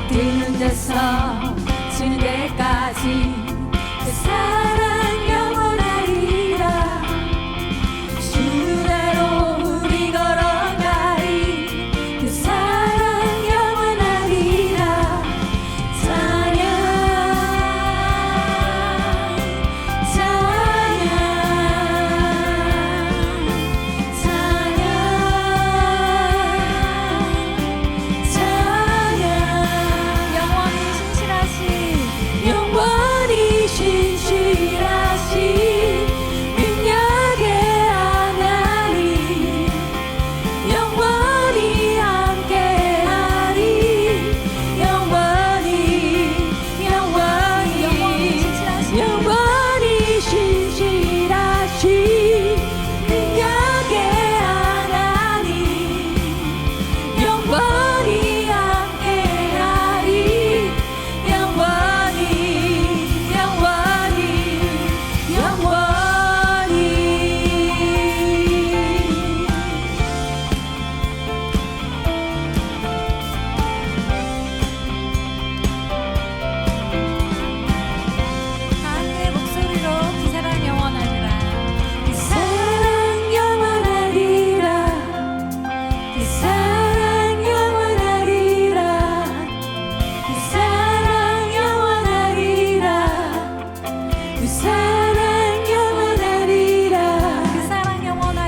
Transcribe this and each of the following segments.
뜨는 데서 지는 데까지 그 사랑 영원하리라. 주대로 우리 걸어가리. 그 사랑 영원하리라. 찬양 찬양 찬양 찬양. 영원히 신실하신 영원히 신실하신 능력의 하나님 영원히 함께하리. 영원히 영원히 영원히 신실하신 능력의 하나님 영원히 함께하리. 영원히 영원히 영원히. 함께 목소리로 그 사랑 영원하리라. 그 사랑 영원하리라. 그 사랑 영원하리라. 그 사랑 영원하리라. 그 사랑 영원하리라.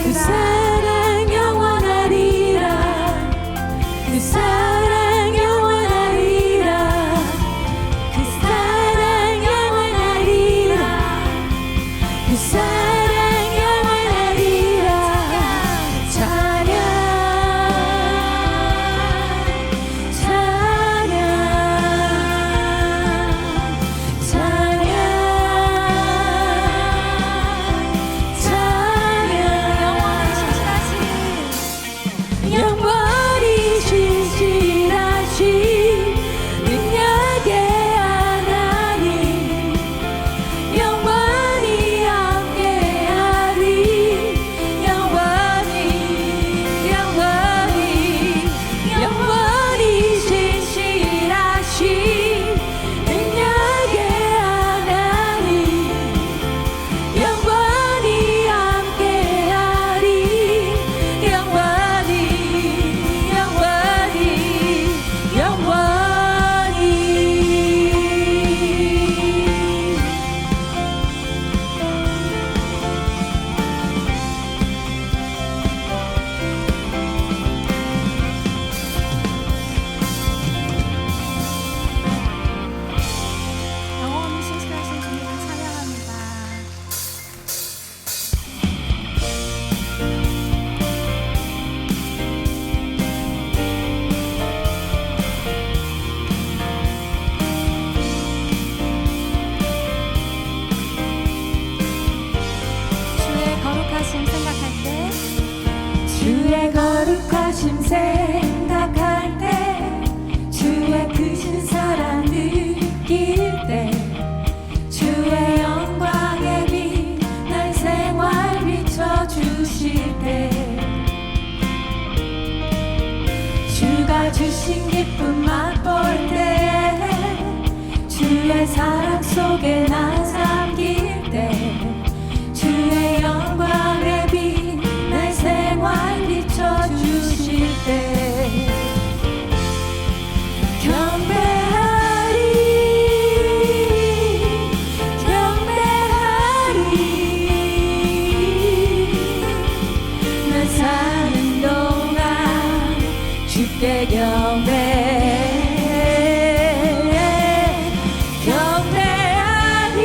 그 사랑 영원하리라. 그 사랑 영원하리라. 그 사랑 영원하리라. 그 사랑 영원하리라. 그 사랑 영원하리라. 찬양 찬양 찬양 찬양. 영원히 신실하신 능력의 하나님 영원히 함께하리. 영원히 영원히 영원히 신실하신 능력의 하나님 영원히 함께하리. 영원히 영원히 영원히. 영원히 신실하신 주님을 찬양합니다. 주의 거룩하심 생각할 때 주의 거룩하심 생각할 때 주의 크신 사랑 느낄 때 주의 영광의 빛 날 생활 비춰주실 때 주가 주신 기쁨 맛볼 때 주의 사랑 속에 나 잠길 때 주의 영광의 빛 날 생활 비춰주실 때 경배하리 경배하리. 날 사는 동안 주께 경배해. 경배하리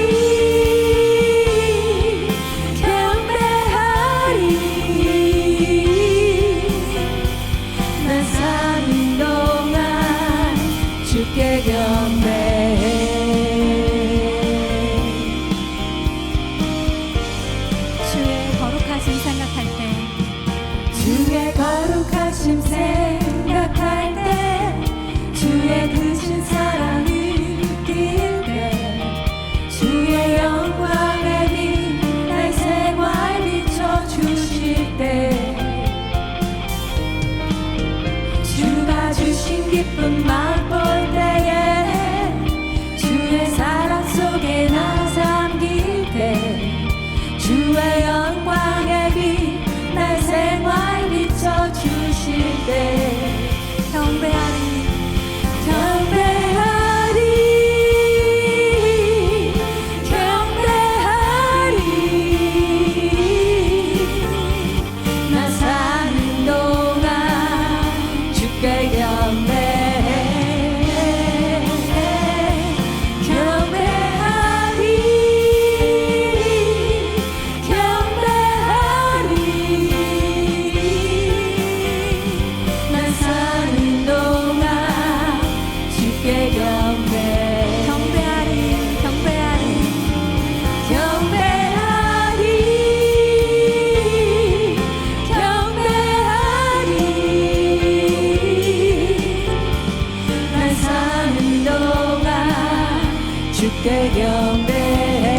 주께 경배해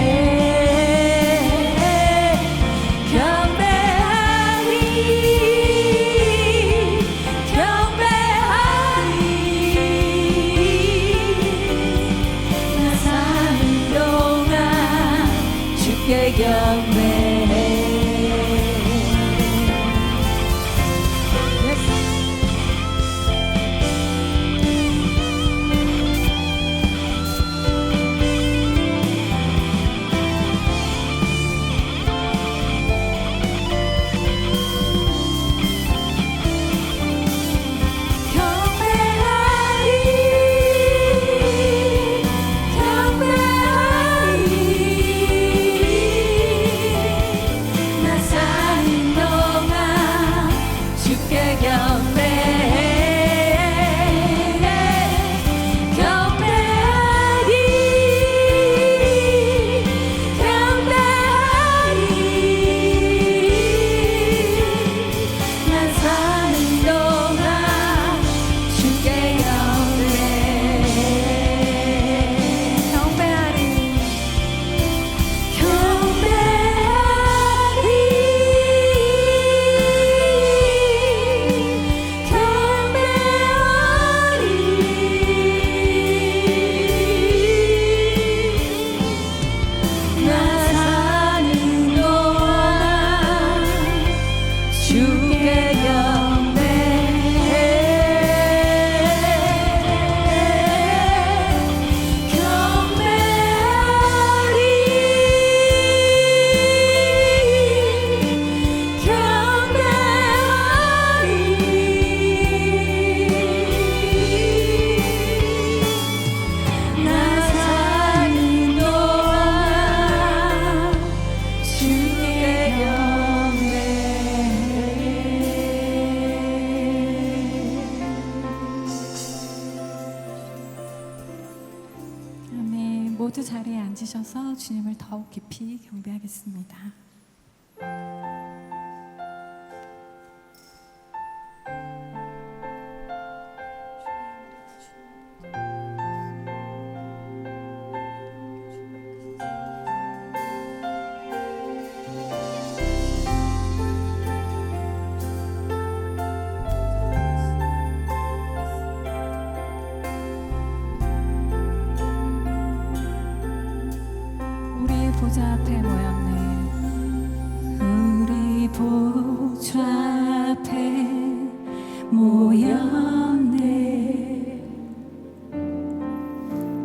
경배하리 경배하리 나 사는 동안 주께 경배해 모두 자리에 앉으셔서 주님을 더욱 깊이 경배하겠습니다. 보좌 앞에 모였네. 우리 보좌 앞에 모였네.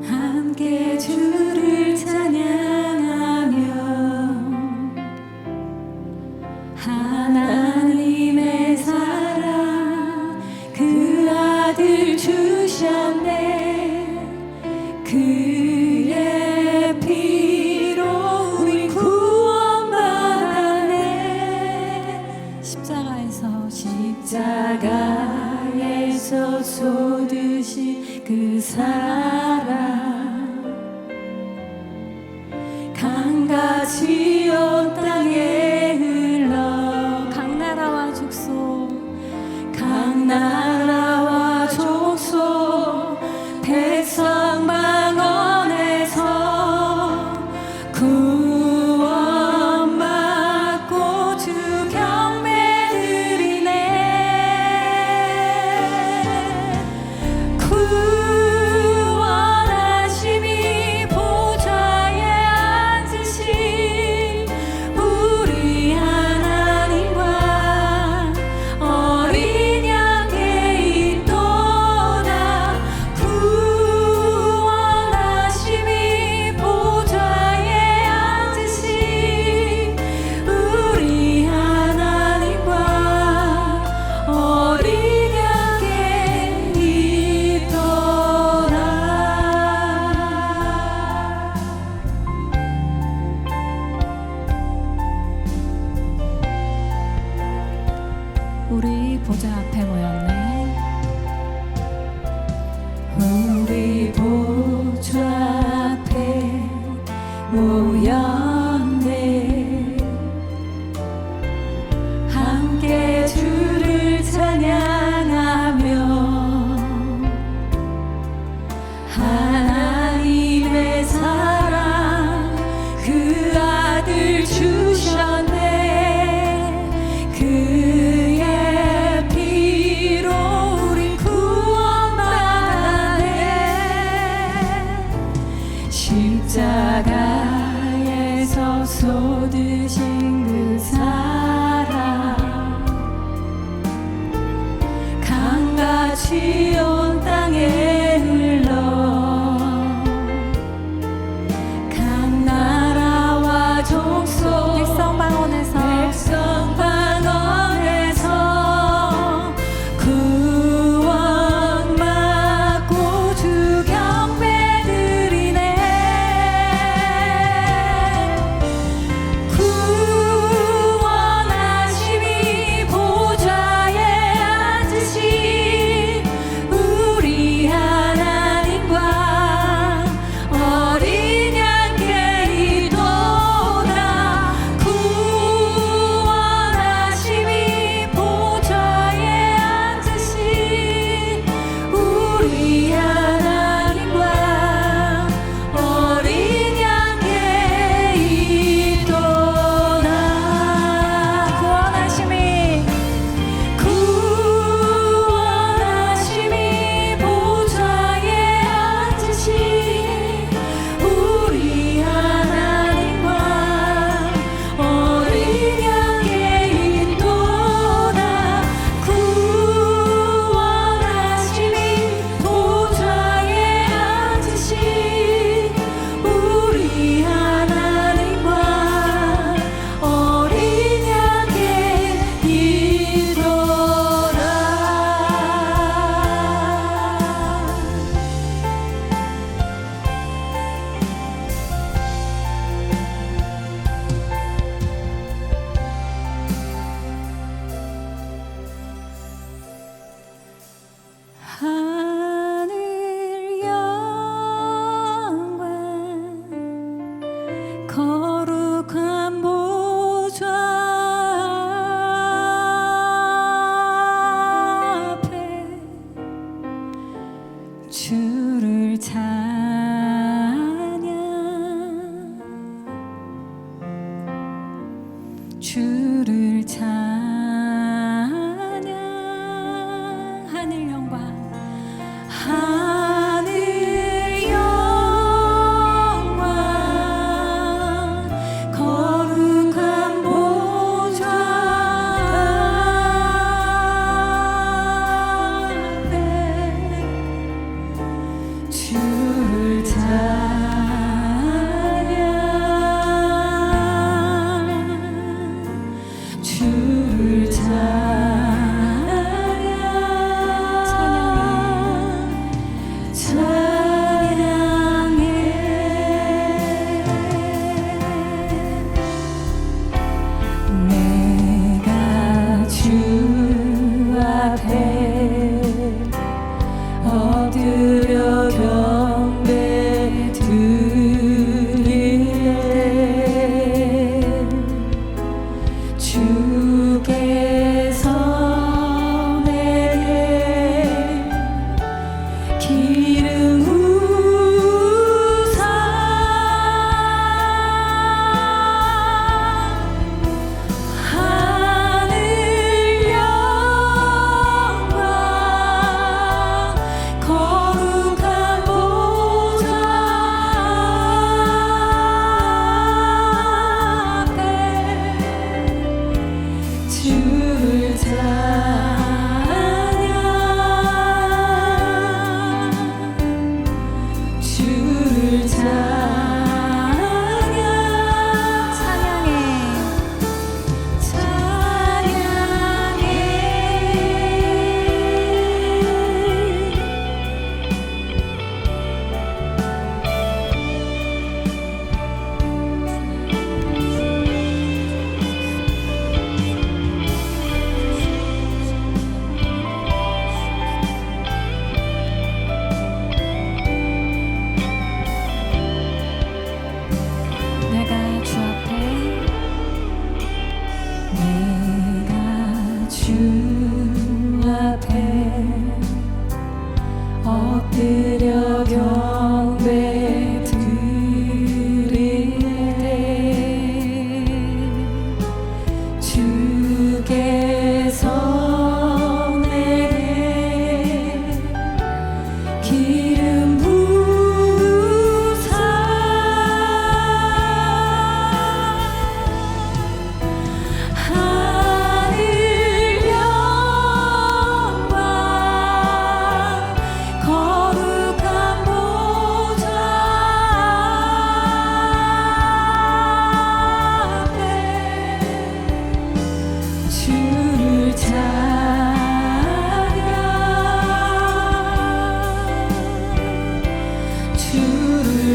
함께 주를 찬양하며 하나님의 사랑 그 아들 주셨네. 그의 피로 우리 구원받았네. 십자가에서 쏟으신 그 사랑 강같이 온 땅에 흘러 각 나라와 족속 각 나라와 족속 백성 방언에서 구원받고 주 경배 드리네. 구원받고 바다에서 쏟으신 그 사랑 강같이 온 땅에 흘러 각 나라와 족속 백성 방언에서 구원받고 주 경배 드리네.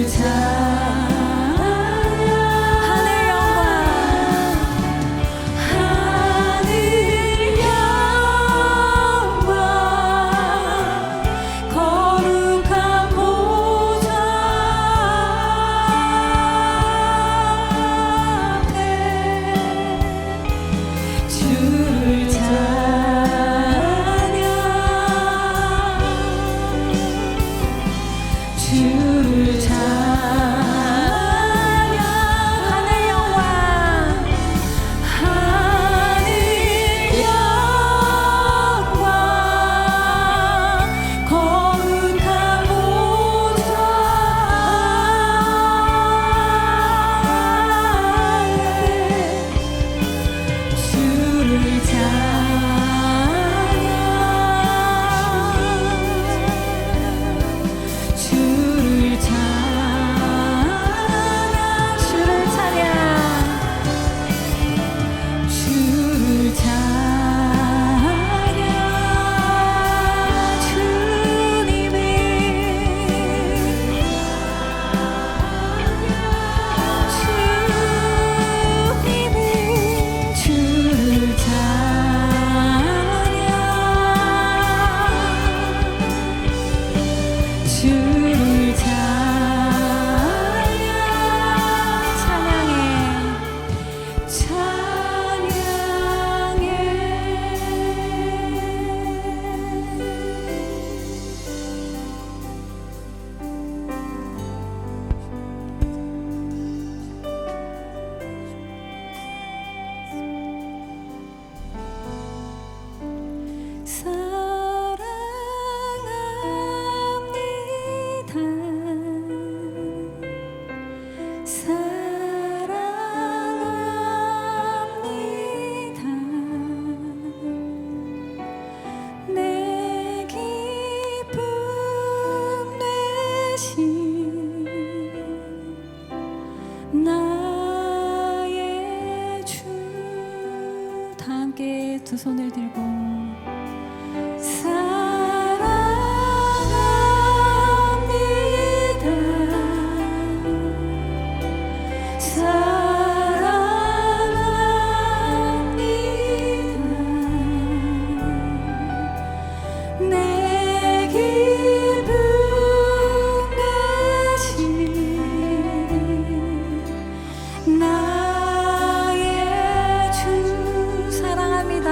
하늘 영광 하늘 영광 거룩한 보좌 앞에 주를 찬양 주를 찬양 하늘 영광 하늘 영광 거룩한 보좌 앞에 주를 찬양 주를 찬양 주를 찬양 주를 찬양 주님이 주를 찬양 주를 찬양 사랑합니다. 내 기쁨 되신 나의 주. 다 함께 두 손을 들고 사랑합니다. 내 기쁨 되신 나의 주. 사랑합니다.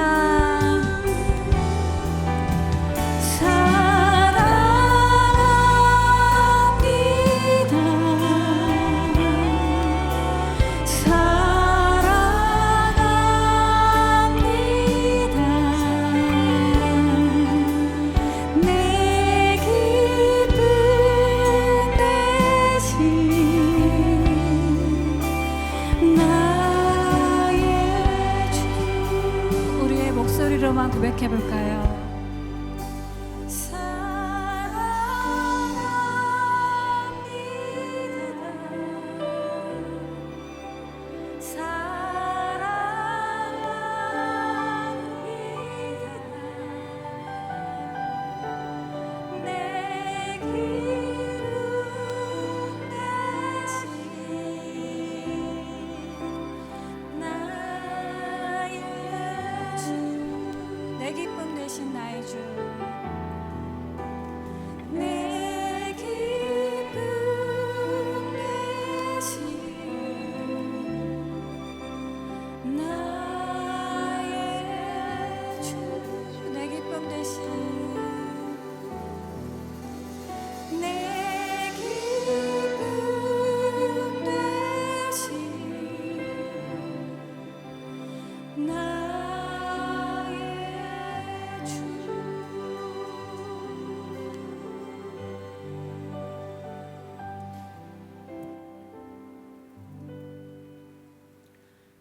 우리의 목소리로만 고백해 볼까요? 내 기쁨 되신 나의 주. 내 기쁨 되신 나의 주. 내 기쁨 되신 내 기쁨 되신 나의 주.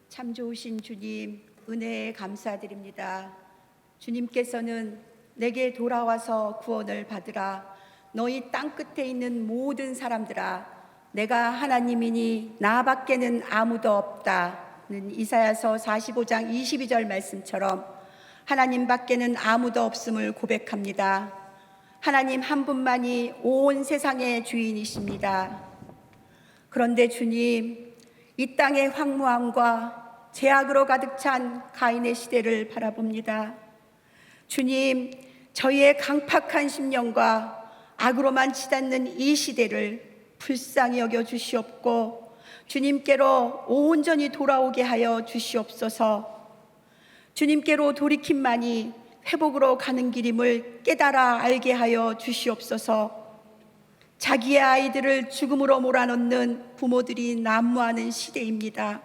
참 좋으신 주님, 은혜에 감사드립니다. 주님께서는 내게 돌아와서 구원을 받으라. 너희 땅 끝에 있는 모든 사람들아, 내가 하나님이니 나밖에는 아무도 없다는 이사야서 45장 22절 말씀처럼 하나님 밖에는 아무도 없음을 고백합니다. 하나님 한 분만이 온 세상의 주인이십니다. 그런데 주님, 이 땅의 황무함과 죄악으로 가득 찬 가인의 시대를 바라봅니다. 주님, 저희의 강팍한 심령과 악으로만 치닫는 이 시대를 불쌍히 여겨 주시옵고 주님께로 온전히 돌아오게 하여 주시옵소서. 주님께로 돌이킴만이 회복으로 가는 길임을 깨달아 알게 하여 주시옵소서. 자기의 아이들을 죽음으로 몰아넣는 부모들이 난무하는 시대입니다.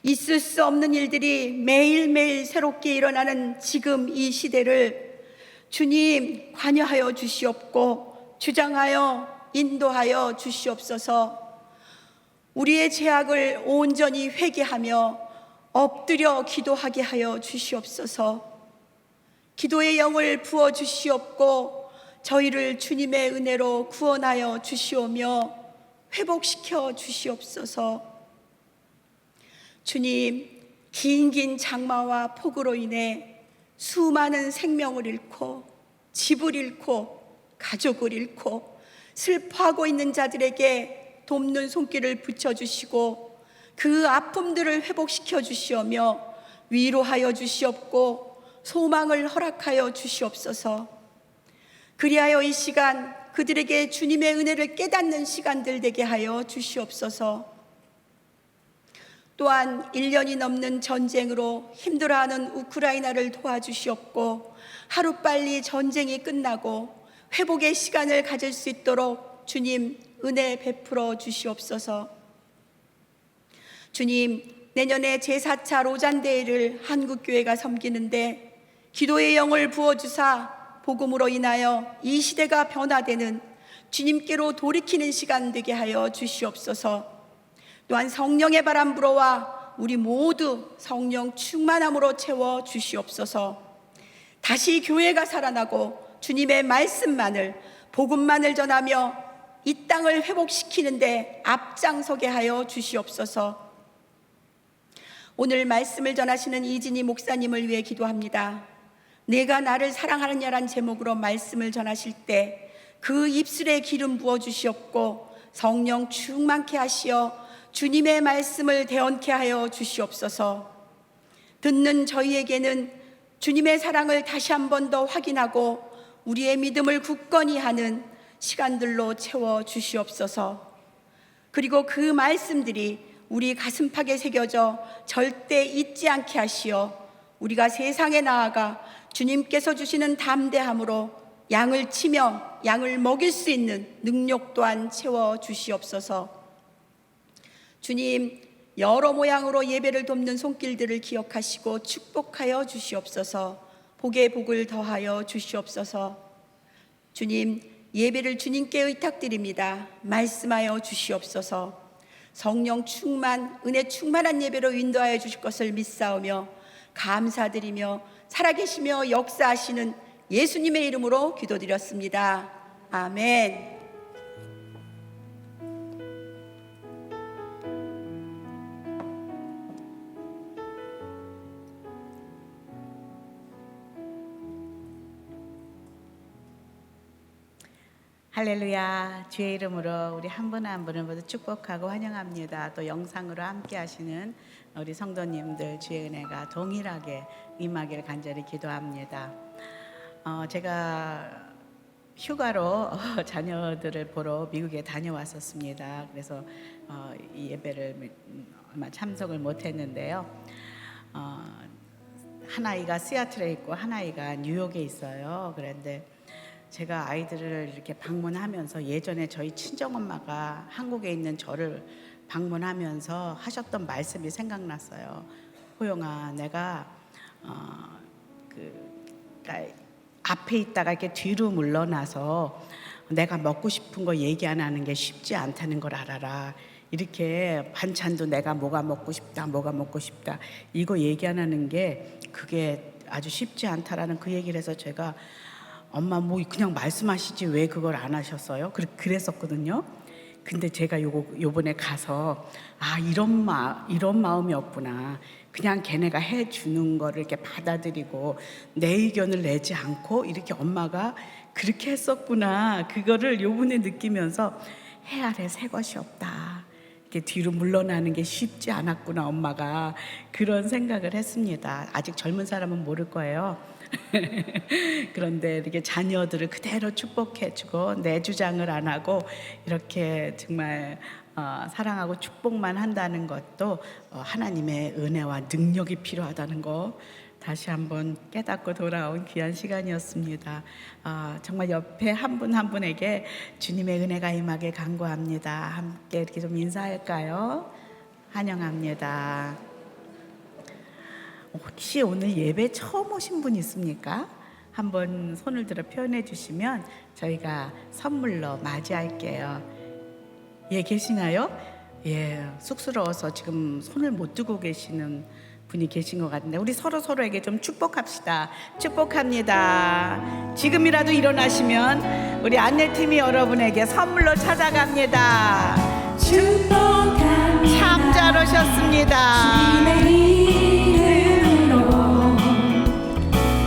있을 수 없는 일들이 매일매일 새롭게 일어나는 지금 이 시대를 주님 관여하여 주시옵고 주장하여 인도하여 주시옵소서. 우리의 죄악을 온전히 회개하며 엎드려 기도하게 하여 주시옵소서. 기도의 영을 부어 주시옵고 저희를 주님의 은혜로 구원하여 주시오며 회복시켜 주시옵소서. 주님, 긴 장마와 폭우로 인해 수많은 생명을 잃고 집을 잃고 가족을 잃고 슬퍼하고 있는 자들에게 돕는 손길을 붙여주시고 그 아픔들을 회복시켜 주시오며 위로하여 주시옵고 소망을 허락하여 주시옵소서. 그리하여 이 시간 그들에게 주님의 은혜를 깨닫는 시간들 되게 하여 주시옵소서. 또한 1년이 넘는 전쟁으로 힘들어하는 우크라이나를 도와주시옵고 하루빨리 전쟁이 끝나고 회복의 시간을 가질 수 있도록 주님 은혜 베풀어 주시옵소서. 주님, 내년에 제4차 로잔대회를 한국교회가 섬기는데 기도의 영을 부어주사 복음으로 인하여 이 시대가 변화되는 주님께로 돌이키는 시간 되게 하여 주시옵소서. 또한 성령의 바람 불어와 우리 모두 성령 충만함으로 채워 주시옵소서. 다시 교회가 살아나고 주님의 말씀만을 복음만을 전하며 이 땅을 회복시키는데 앞장서게 하여 주시옵소서. 오늘 말씀을 전하시는 이진희 목사님을 위해 기도합니다. 내가 나를 사랑하느냐란 제목으로 말씀을 전하실 때 그 입술에 기름 부어 주시옵고 성령 충만케 하시어 주님의 말씀을 대언케 하여 주시옵소서. 듣는 저희에게는 주님의 사랑을 다시 한 번 더 확인하고 우리의 믿음을 굳건히 하는 시간들로 채워 주시옵소서. 그리고 그 말씀들이 우리 가슴팍에 새겨져 절대 잊지 않게 하시어 우리가 세상에 나아가 주님께서 주시는 담대함으로 양을 치며 양을 먹일 수 있는 능력 또한 채워 주시옵소서. 주님, 여러 모양으로 예배를 돕는 손길들을 기억하시고 축복하여 주시옵소서. 복에 복을 더하여 주시옵소서. 주님, 예배를 주님께 의탁드립니다. 말씀하여 주시옵소서. 성령 충만, 은혜 충만한 예배로 인도하여 주실 것을 믿사오며 감사드리며 살아계시며 역사하시는 예수님의 이름으로 기도드렸습니다. 아멘. 할렐루야. 주의 이름으로 우리 한 분 한 분을 모두 축복하고 환영합니다. 또 영상으로 함께 하시는 우리 성도님들 주의 은혜가 동일하게 임하기를 간절히 기도합니다. 제가 휴가로 자녀들을 보러 미국에 다녀왔었습니다. 그래서 이 예배를 아마 참석을 못했는데요. 한 아이가 시애틀에 있고 한 아이가 뉴욕에 있어요. 그런데 제가 아이들을 이렇게 방문하면서 예전에 저희 친정엄마가 한국에 있는 저를 방문하면서 하셨던 말씀이 생각났어요. 호영아, 내가 앞에 있다가 이렇게 뒤로 물러나서 내가 먹고 싶은 거 얘기 안 하는 게 쉽지 않다는 걸 알아라. 이렇게 반찬도 내가 뭐가 먹고 싶다 이거 얘기 안 하는 게 그게 아주 쉽지 않다라는 그 얘기를 해서 제가 엄마 뭐 그냥 말씀하시지 왜 그걸 안 하셨어요? 그랬었거든요. 근데 제가 요번에 가서 이런 마음이었구나. 그냥 걔네가 해주는 거를 이렇게 받아들이고 내 의견을 내지 않고 이렇게 엄마가 그렇게 했었구나. 그거를 요번에 느끼면서 해 아래 새 것이 없다. 이렇게 뒤로 물러나는 게 쉽지 않았구나, 엄마가. 그런 생각을 했습니다. 아직 젊은 사람은 모를 거예요. 그런데 이렇게 자녀들을 그대로 축복해주고 내 주장을 안 하고 이렇게 정말 사랑하고 축복만 한다는 것도 하나님의 은혜와 능력이 필요하다는 거 다시 한번 깨닫고 돌아온 귀한 시간이었습니다. 정말 옆에 한 분 한 분에게 주님의 은혜가 임하게 간구합니다. 함께 이렇게 좀 인사할까요? 환영합니다. 혹시 오늘 예배 처음 오신 분 있습니까? 한번 손을 들어 표현해 주시면 저희가 선물로 맞이할게요. 예, 계시나요? 예, 쑥스러워서 지금 손을 못 들고 계시는 분이 계신 것 같은데 우리 서로에게 좀 축복합시다. 축복합니다. 지금이라도 일어나시면 우리 안내팀이 여러분에게 선물로 찾아갑니다. 축복합니다. 참 잘 오셨습니다. 주님의 이름으로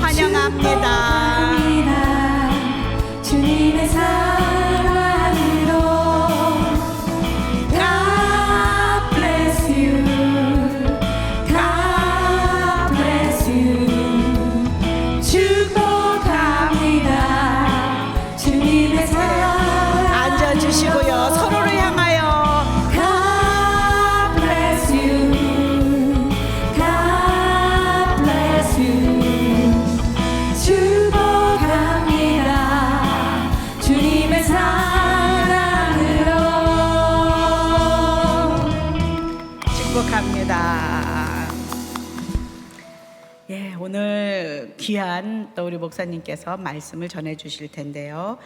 환영합니다. 축복합니다. 주님의 사랑으로 God bless you. God bless you. 축복합니다. 주님의 사랑. 앉아주시고요. 서로를 향하여 God bless you. God bless you. 축복합니다. 주님의 사랑으로. 축복합니다. 예, 오늘 귀한 또 우리 목사님께서 말씀을 전해 주실 텐데요.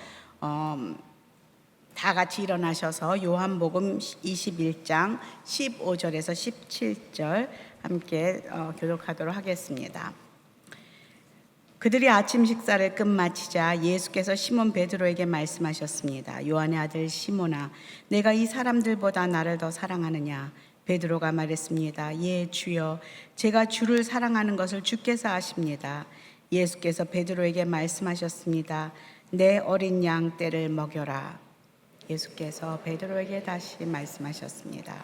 다 같이 일어나셔서 요한복음 21장 15절에서 17절 함께 교독하도록 하겠습니다. 그들이 아침 식사를 끝마치자 예수께서 시몬 베드로에게 말씀하셨습니다. 요한의 아들 시몬아, 내가 이 사람들보다 나를 더 사랑하느냐? 베드로가 말했습니다. 예, 주여, 제가 주를 사랑하는 것을 주께서 아십니다. 예수께서 베드로에게 말씀하셨습니다. 내 어린 양 떼를 먹여라. 예수께서 베드로에게 다시 말씀하셨습니다.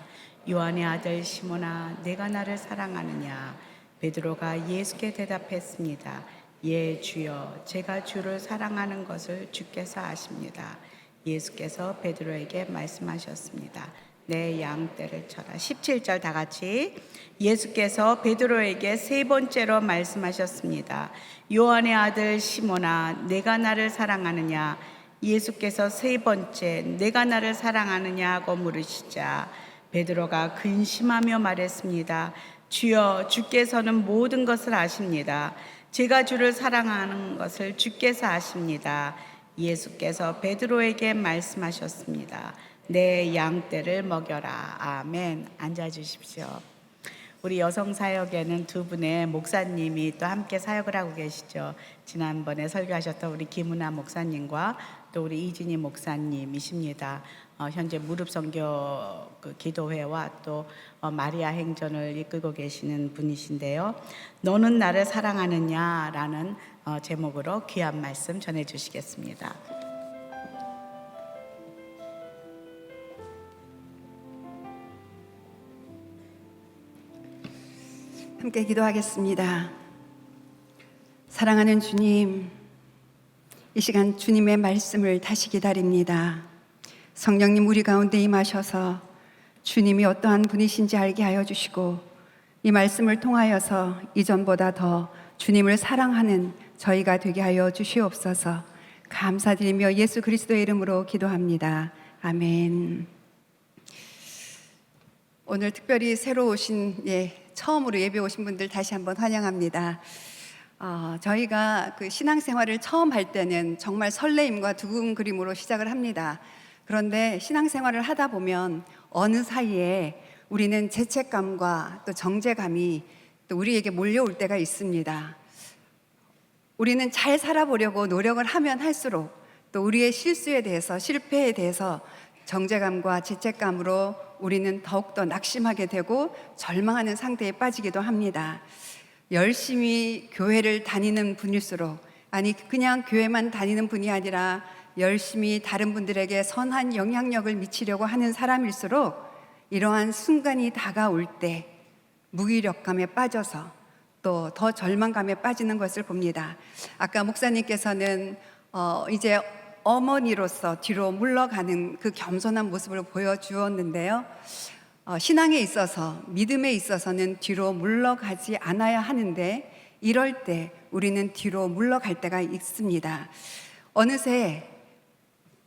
요한의 아들 시몬아, 내가 나를 사랑하느냐? 베드로가 예수께 대답했습니다. 예, 주여, 제가 주를 사랑하는 것을 주께서 아십니다. 예수께서 베드로에게 말씀하셨습니다. 내 양떼를 쳐라. 17절 다 같이. 예수께서 베드로에게 세 번째로 말씀하셨습니다. 요한의 아들 시몬아, 내가 나를 사랑하느냐? 예수께서 세 번째 내가 나를 사랑하느냐고 물으시자 베드로가 근심하며 말했습니다. 주여, 주께서는 모든 것을 아십니다. 제가 주를 사랑하는 것을 주께서 아십니다. 예수께서 베드로에게 말씀하셨습니다. 내 양떼를 먹여라. 아멘. 앉아주십시오. 우리 여성 사역에는 두 분의 목사님이 또 함께 사역을 하고 계시죠. 지난번에 설교하셨던 우리 김은아 목사님과 또 우리 이진희 목사님이십니다. 현재 무릎 선교 기도회와 또 마리아 행전을 이끌고 계시는 분이신데요. 너는 나를 사랑하느냐라는 제목으로 귀한 말씀 전해 주시겠습니다. 함께 기도하겠습니다. 사랑하는 주님, 이 시간 주님의 말씀을 다시 기다립니다. 성령님 우리 가운데 임하셔서 주님이 어떠한 분이신지 알게 하여 주시고 이 말씀을 통하여서 이전보다 더 주님을 사랑하는 저희가 되게 하여 주시옵소서. 감사드리며 예수 그리스도의 이름으로 기도합니다. 아멘. 오늘 특별히 새로 오신 처음으로 예배 오신 분들 다시 한번 환영합니다. 저희가 그 신앙생활을 처음 할 때는 정말 설레임과 두근거림으로 시작을 합니다. 그런데 신앙생활을 하다 보면 어느 사이에 우리는 죄책감과 또 정죄감이 또 우리에게 몰려올 때가 있습니다. 우리는 잘 살아보려고 노력을 하면 할수록 또 우리의 실수에 대해서, 실패에 대해서 정죄감과 죄책감으로 우리는 더욱더 낙심하게 되고 절망하는 상태에 빠지기도 합니다. 열심히 교회를 다니는 분일수록, 아니 그냥 교회만 다니는 분이 아니라 열심히 다른 분들에게 선한 영향력을 미치려고 하는 사람일수록 이러한 순간이 다가올 때 무기력감에 빠져서 또 더 절망감에 빠지는 것을 봅니다. 아까 목사님께서는 이제 어머니로서 뒤로 물러가는 그 겸손한 모습을 보여주었는데요. 신앙에 있어서, 믿음에 있어서는 뒤로 물러가지 않아야 하는데 이럴 때 우리는 뒤로 물러갈 때가 있습니다. 어느새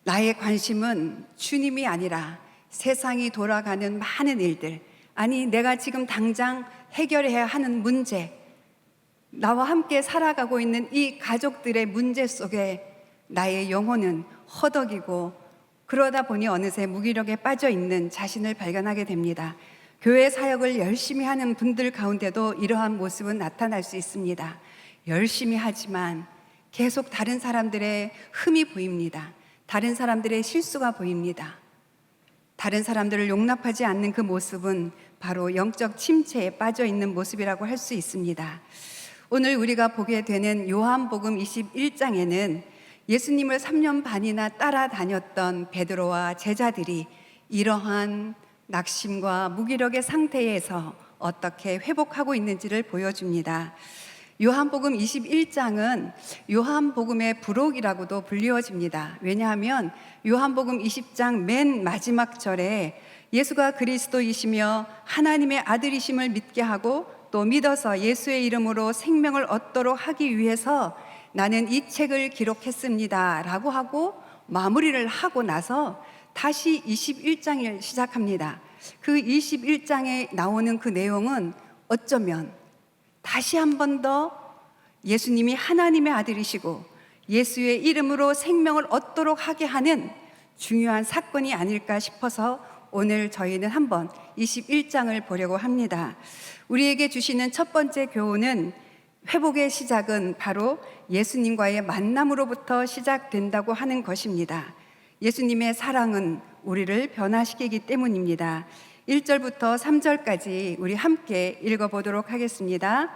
나의 관심은 주님이 아니라 세상이 돌아가는 많은 일들, 아니 내가 지금 당장 해결해야 하는 문제, 나와 함께 살아가고 있는 이 가족들의 문제 속에 나의 영혼은 허덕이고 그러다 보니 어느새 무기력에 빠져 있는 자신을 발견하게 됩니다. 교회 사역을 열심히 하는 분들 가운데도 이러한 모습은 나타날 수 있습니다. 열심히 하지만 계속 다른 사람들의 흠이 보입니다. 다른 사람들의 실수가 보입니다. 다른 사람들을 용납하지 않는 그 모습은 바로 영적 침체에 빠져 있는 모습이라고 할 수 있습니다. 오늘 우리가 보게 되는 요한복음 21장에는 예수님을 3년 반이나 따라다녔던 베드로와 제자들이 이러한 낙심과 무기력의 상태에서 어떻게 회복하고 있는지를 보여줍니다. 요한복음 21장은 요한복음의 부록이라고도 불리워집니다. 왜냐하면 요한복음 20장 맨 마지막 절에 예수가 그리스도이시며 하나님의 아들이심을 믿게 하고 또 믿어서 예수의 이름으로 생명을 얻도록 하기 위해서 나는 이 책을 기록했습니다 라고 하고 마무리를 하고 나서 다시 21장을 시작합니다. 그 21장에 나오는 그 내용은 어쩌면 다시 한 번 더 예수님이 하나님의 아들이시고 예수의 이름으로 생명을 얻도록 하게 하는 중요한 사건이 아닐까 싶어서 오늘 저희는 한번 21장을 보려고 합니다. 우리에게 주시는 첫 번째 교훈은 회복의 시작은 바로 예수님과의 만남으로부터 시작된다고 하는 것입니다. 예수님의 사랑은 우리를 변화시키기 때문입니다. 1절부터 3절까지 우리 함께 읽어보도록 하겠습니다.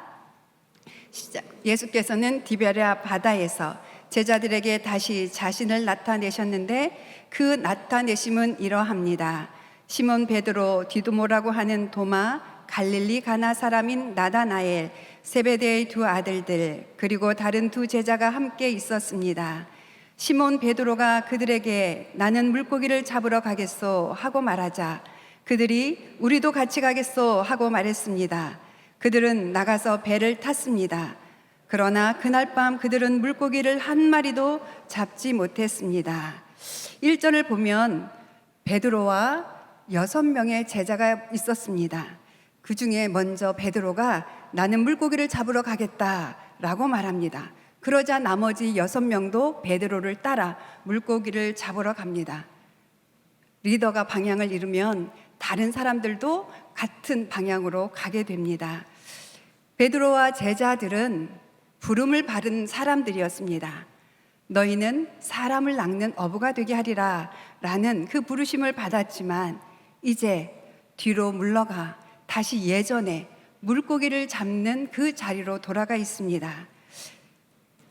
예수께서는 디베랴 바다에서 제자들에게 다시 자신을 나타내셨는데 그 나타내심은 이러합니다. 시몬 베드로, 디두모라고 하는 도마, 갈릴리 가나 사람인 나다나엘, 세베대의 두 아들들, 그리고 다른 두 제자가 함께 있었습니다. 시몬 베드로가 그들에게 나는 물고기를 잡으러 가겠소 하고 말하자 그들이 우리도 같이 가겠소 하고 말했습니다. 그들은 나가서 배를 탔습니다. 그러나 그날 밤 그들은 물고기를 한 마리도 잡지 못했습니다. 1절을 보면 베드로와 6명의 제자가 있었습니다. 그 중에 먼저 베드로가 나는 물고기를 잡으러 가겠다라고 말합니다. 그러자 나머지 6명도 베드로를 따라 물고기를 잡으러 갑니다. 리더가 방향을 잃으면 다른 사람들도 같은 방향으로 가게 됩니다. 베드로와 제자들은 부름을 받은 사람들이었습니다. 너희는 사람을 낚는 어부가 되게 하리라 라는 그 부르심을 받았지만 이제 뒤로 물러가 다시 예전에 물고기를 잡는 그 자리로 돌아가 있습니다.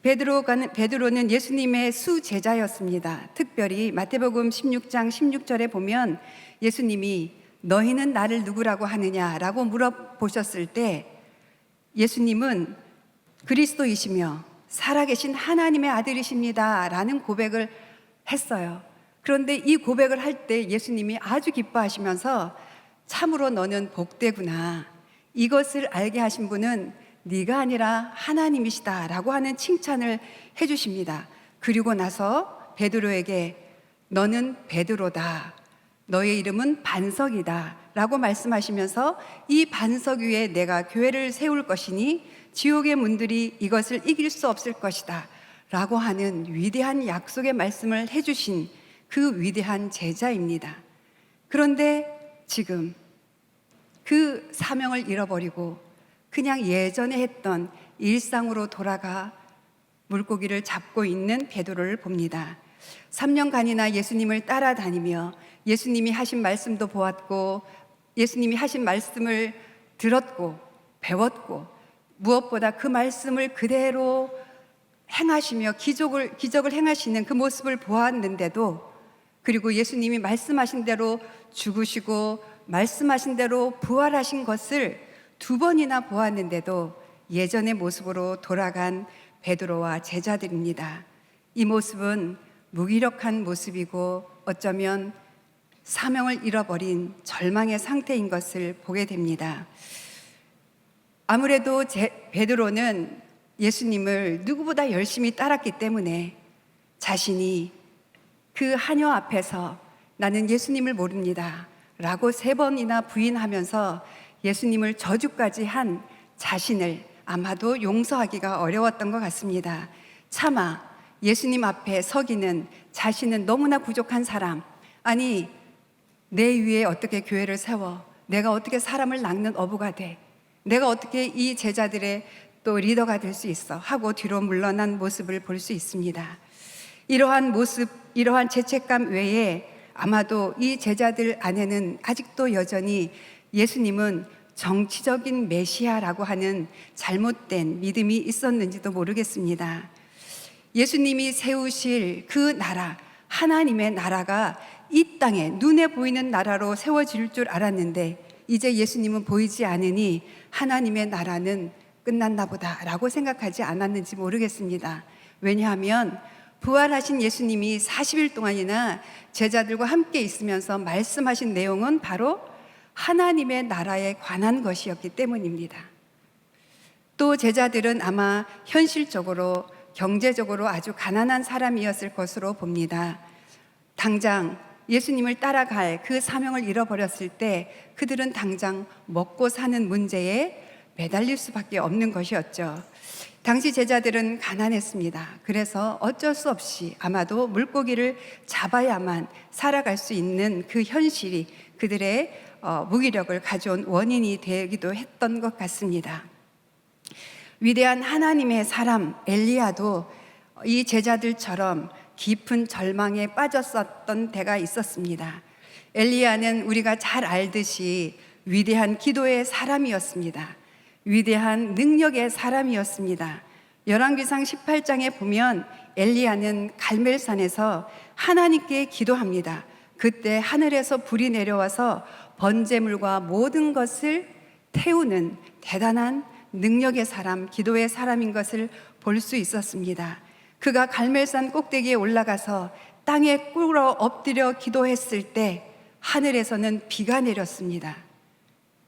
베드로는 예수님의 수제자였습니다. 특별히 마태복음 16장 16절에 보면 예수님이 너희는 나를 누구라고 하느냐라고 물어보셨을 때 예수님은 그리스도이시며 살아계신 하나님의 아들이십니다 라는 고백을 했어요. 그런데 이 고백을 할 때 예수님이 아주 기뻐하시면서 참으로 너는 복되구나, 이것을 알게 하신 분은 네가 아니라 하나님이시다 라고 하는 칭찬을 해주십니다. 그리고 나서 베드로에게 너는 베드로다, 너의 이름은 반석이다 라고 말씀하시면서 이 반석 위에 내가 교회를 세울 것이니 지옥의 문들이 이것을 이길 수 없을 것이다 라고 하는 위대한 약속의 말씀을 해주신 그 위대한 제자입니다. 그런데 지금 그 사명을 잃어버리고 그냥 예전에 했던 일상으로 돌아가 물고기를 잡고 있는 베드로를 봅니다. 3년간이나 예수님을 따라다니며 예수님이 하신 말씀도 보았고 예수님이 하신 말씀을 들었고 배웠고 무엇보다 그 말씀을 그대로 행하시며 기적을 행하시는 그 모습을 보았는데도, 그리고 예수님이 말씀하신 대로 죽으시고 말씀하신 대로 부활하신 것을 2번이나 보았는데도 예전의 모습으로 돌아간 베드로와 제자들입니다. 이 모습은 무기력한 모습이고 어쩌면 사명을 잃어버린 절망의 상태인 것을 보게 됩니다. 아무래도 베드로는 예수님을 누구보다 열심히 따랐기 때문에 자신이 그 하녀 앞에서 나는 예수님을 모릅니다 라고 3번이나 부인하면서 예수님을 저주까지 한 자신을 아마도 용서하기가 어려웠던 것 같습니다. 차마 예수님 앞에 서기는 자신은 너무나 부족한 사람, 아니 내 위에 어떻게 교회를 세워, 내가 어떻게 사람을 낚는 어부가 돼, 내가 어떻게 이 제자들의 또 리더가 될 수 있어 하고 뒤로 물러난 모습을 볼 수 있습니다. 이러한 모습, 이러한 죄책감 외에 아마도 이 제자들 안에는 아직도 여전히 예수님은 정치적인 메시아라고 하는 잘못된 믿음이 있었는지도 모르겠습니다. 예수님이 세우실 그 나라, 하나님의 나라가 이 땅에 눈에 보이는 나라로 세워질 줄 알았는데 이제 예수님은 보이지 않으니 하나님의 나라는 끝났나 보다라고 생각하지 않았는지 모르겠습니다. 왜냐하면 부활하신 예수님이 40일 동안이나 제자들과 함께 있으면서 말씀하신 내용은 바로 하나님의 나라에 관한 것이었기 때문입니다. 또 제자들은 아마 현실적으로 경제적으로 아주 가난한 사람이었을 것으로 봅니다. 당장 예수님을 따라갈 그 사명을 잃어버렸을 때 그들은 당장 먹고 사는 문제에 매달릴 수밖에 없는 것이었죠. 당시 제자들은 가난했습니다. 그래서 어쩔 수 없이 아마도 물고기를 잡아야만 살아갈 수 있는 그 현실이 그들의 무기력을 가져온 원인이 되기도 했던 것 같습니다. 위대한 하나님의 사람 엘리야도 이 제자들처럼 깊은 절망에 빠졌었던 때가 있었습니다. 엘리야는 우리가 잘 알듯이 위대한 기도의 사람이었습니다. 위대한 능력의 사람이었습니다. 열왕기상 18장에 보면 엘리야는 갈멜산에서 하나님께 기도합니다. 그때 하늘에서 불이 내려와서 번제물과 모든 것을 태우는 대단한 능력의 사람, 기도의 사람인 것을 볼 수 있었습니다. 그가 갈멜산 꼭대기에 올라가서 땅에 꿇어 엎드려 기도했을 때 하늘에서는 비가 내렸습니다.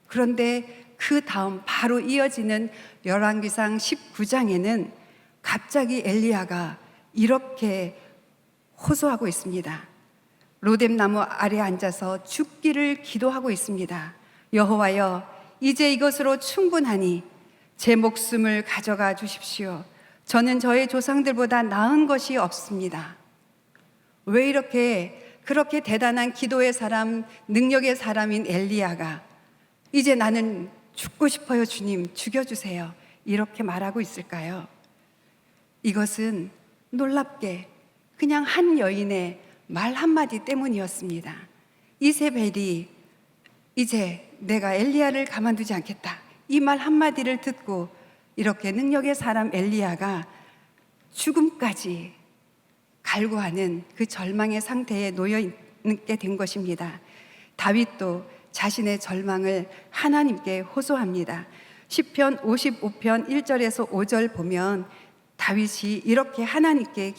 그런데 그 다음 바로 이어지는 열왕기상 19장에는 갑자기 엘리야가 이렇게 호소하고 있습니다. 로뎀나무 아래 앉아서 죽기를 기도하고 있습니다. 여호와여, 이제 이것으로 충분하니 제 목숨을 가져가 주십시오. 저는 저의 조상들보다 나은 것이 없습니다. 왜 그렇게 대단한 기도의 사람, 능력의 사람인 엘리야가 이제 나는 죽고 싶어요, 주님, 죽여주세요, 이렇게 말하고 있을까요? 이것은 놀랍게 그냥 한 여인의 말 한마디 때문이었습니다. 이세벨이 이제 내가 엘리야를 가만두지 않겠다, 이 말 한마디를 듣고 이렇게 능력의 사람 엘리야가 죽음까지 갈구하는 그 절망의 상태에 놓여 있게 된 것입니다. 다윗도 자신의 절망을 하나님께 호소합니다. 시편 55편 1절에서 5절 보면 다윗이 이렇게 하나님께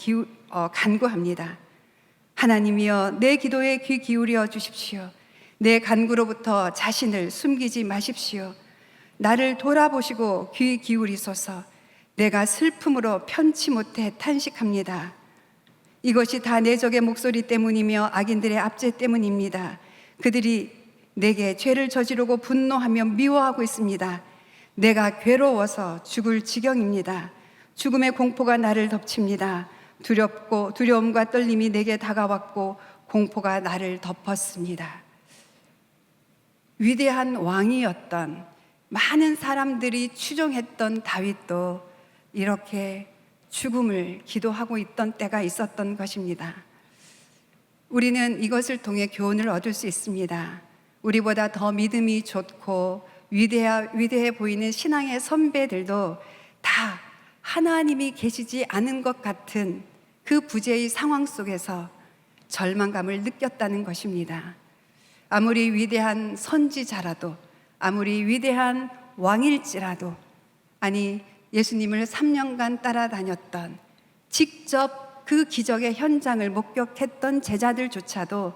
간구합니다. 하나님이여, 내 기도에 귀 기울여 주십시오. 내 간구로부터 자신을 숨기지 마십시오. 나를 돌아보시고 귀 기울이소서. 내가 슬픔으로 편치 못해 탄식합니다. 이것이 다 내 적의 목소리 때문이며 악인들의 압제 때문입니다. 그들이 내게 죄를 저지르고 분노하며 미워하고 있습니다. 내가 괴로워서 죽을 지경입니다. 죽음의 공포가 나를 덮칩니다. 두려움과 떨림이 내게 다가왔고 공포가 나를 덮었습니다. 위대한 왕이었던, 많은 사람들이 추종했던 다윗도 이렇게 죽음을 기도하고 있던 때가 있었던 것입니다. 우리는 이것을 통해 교훈을 얻을 수 있습니다. 우리보다 더 믿음이 좋고 위대해 보이는 신앙의 선배들도 다 하나님이 계시지 않은 것 같은 그 부재의 상황 속에서 절망감을 느꼈다는 것입니다. 아무리 위대한 선지자라도, 아무리 위대한 왕일지라도, 아니 예수님을 3년간 따라다녔던, 직접 그 기적의 현장을 목격했던 제자들조차도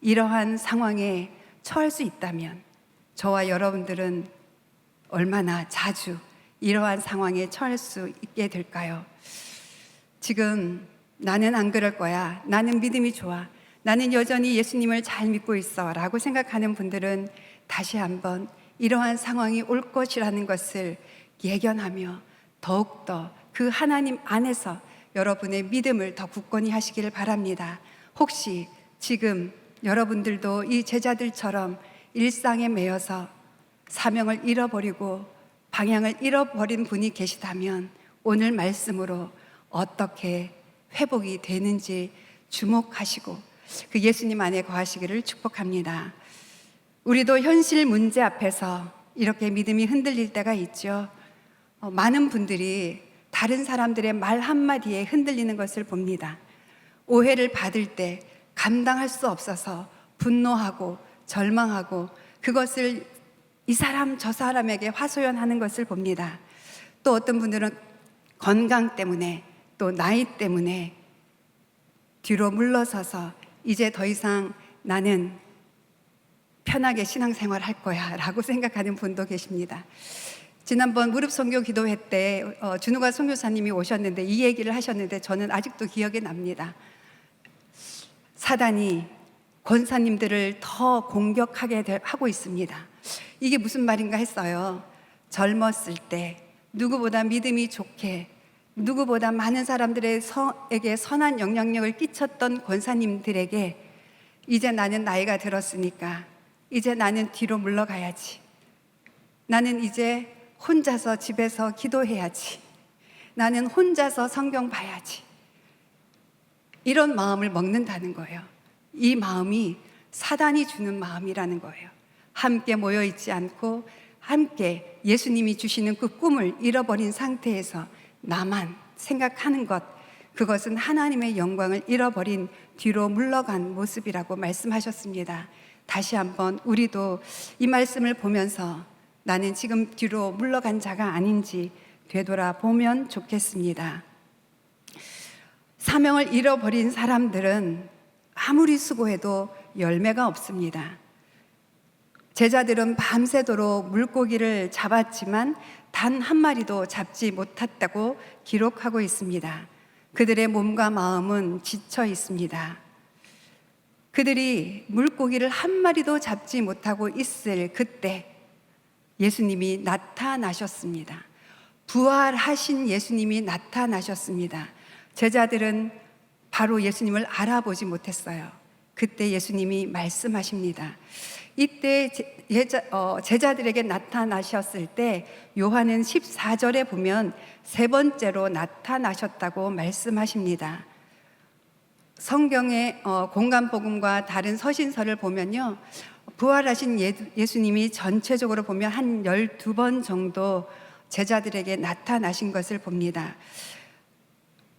이러한 상황에 처할 수 있다면 저와 여러분들은 얼마나 자주 이러한 상황에 처할 수 있게 될까요? 지금 나는 안 그럴 거야, 나는 믿음이 좋아, 나는 여전히 예수님을 잘 믿고 있어 라고 생각하는 분들은 다시 한번 이러한 상황이 올 것이라는 것을 예견하며 더욱더 그 하나님 안에서 여러분의 믿음을 더 굳건히 하시기를 바랍니다. 혹시 지금 여러분들도 이 제자들처럼 일상에 매여서 사명을 잃어버리고 방향을 잃어버린 분이 계시다면 오늘 말씀으로 어떻게 회복이 되는지 주목하시고 그 예수님 안에 거하시기를 축복합니다. 우리도 현실 문제 앞에서 이렇게 믿음이 흔들릴 때가 있죠. 많은 분들이 다른 사람들의 말 한마디에 흔들리는 것을 봅니다. 오해를 받을 때 감당할 수 없어서 분노하고 절망하고 그것을 이 사람 저 사람에게 화소연하는 것을 봅니다. 또 어떤 분들은 건강 때문에 또 나이 때문에 뒤로 물러서서 이제 더 이상 나는 편하게 신앙생활 할 거야 라고 생각하는 분도 계십니다. 지난번 무릎 선교 기도회 때 준우가 선교사님이 오셨는데 이 얘기를 하셨는데 저는 아직도 기억이 납니다. 사단이 권사님들을 더 공격하게 하고 있습니다. 이게 무슨 말인가 했어요. 젊었을 때 누구보다 믿음이 좋게, 누구보다 많은 사람들에게 선한 영향력을 끼쳤던 권사님들에게 이제 나는 나이가 들었으니까 이제 나는 뒤로 물러가야지, 나는 이제 혼자서 집에서 기도해야지, 나는 혼자서 성경 봐야지, 이런 마음을 먹는다는 거예요. 이 마음이 사단이 주는 마음이라는 거예요. 함께 모여 있지 않고 함께 예수님이 주시는 그 꿈을 잃어버린 상태에서 나만 생각하는 것, 그것은 하나님의 영광을 잃어버린 뒤로 물러간 모습이라고 말씀하셨습니다. 다시 한번 우리도 이 말씀을 보면서 나는 지금 뒤로 물러간 자가 아닌지 되돌아보면 좋겠습니다. 사명을 잃어버린 사람들은 아무리 수고해도 열매가 없습니다. 제자들은 밤새도록 물고기를 잡았지만 단 한 마리도 잡지 못했다고 기록하고 있습니다. 그들의 몸과 마음은 지쳐 있습니다. 그들이 물고기를 한 마리도 잡지 못하고 있을 그때 예수님이 나타나셨습니다. 부활하신 예수님이 나타나셨습니다. 제자들은 바로 예수님을 알아보지 못했어요. 그때 예수님이 말씀하십니다. 이때 제자들에게 나타나셨을 때 요한은 14절에 보면 세 번째로 나타나셨다고 말씀하십니다. 성경의 공간복음과 다른 서신서를 보면요, 부활하신 예수님이 전체적으로 보면 한 12번 정도 제자들에게 나타나신 것을 봅니다.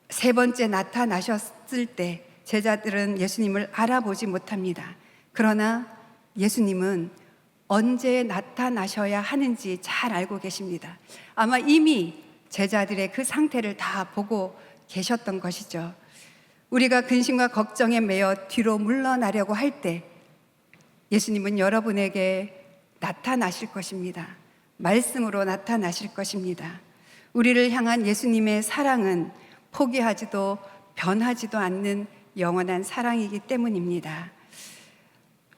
세 번째 나타나셨을 때 제자들은 예수님을 알아보지 못합니다. 그러나 예수님은 언제 나타나셔야 하는지 잘 알고 계십니다. 아마 이미 제자들의 그 상태를 다 보고 계셨던 것이죠. 우리가 근심과 걱정에 매여 뒤로 물러나려고 할 때 예수님은 여러분에게 나타나실 것입니다. 말씀으로 나타나실 것입니다. 우리를 향한 예수님의 사랑은 포기하지도 변하지도 않는 영원한 사랑이기 때문입니다.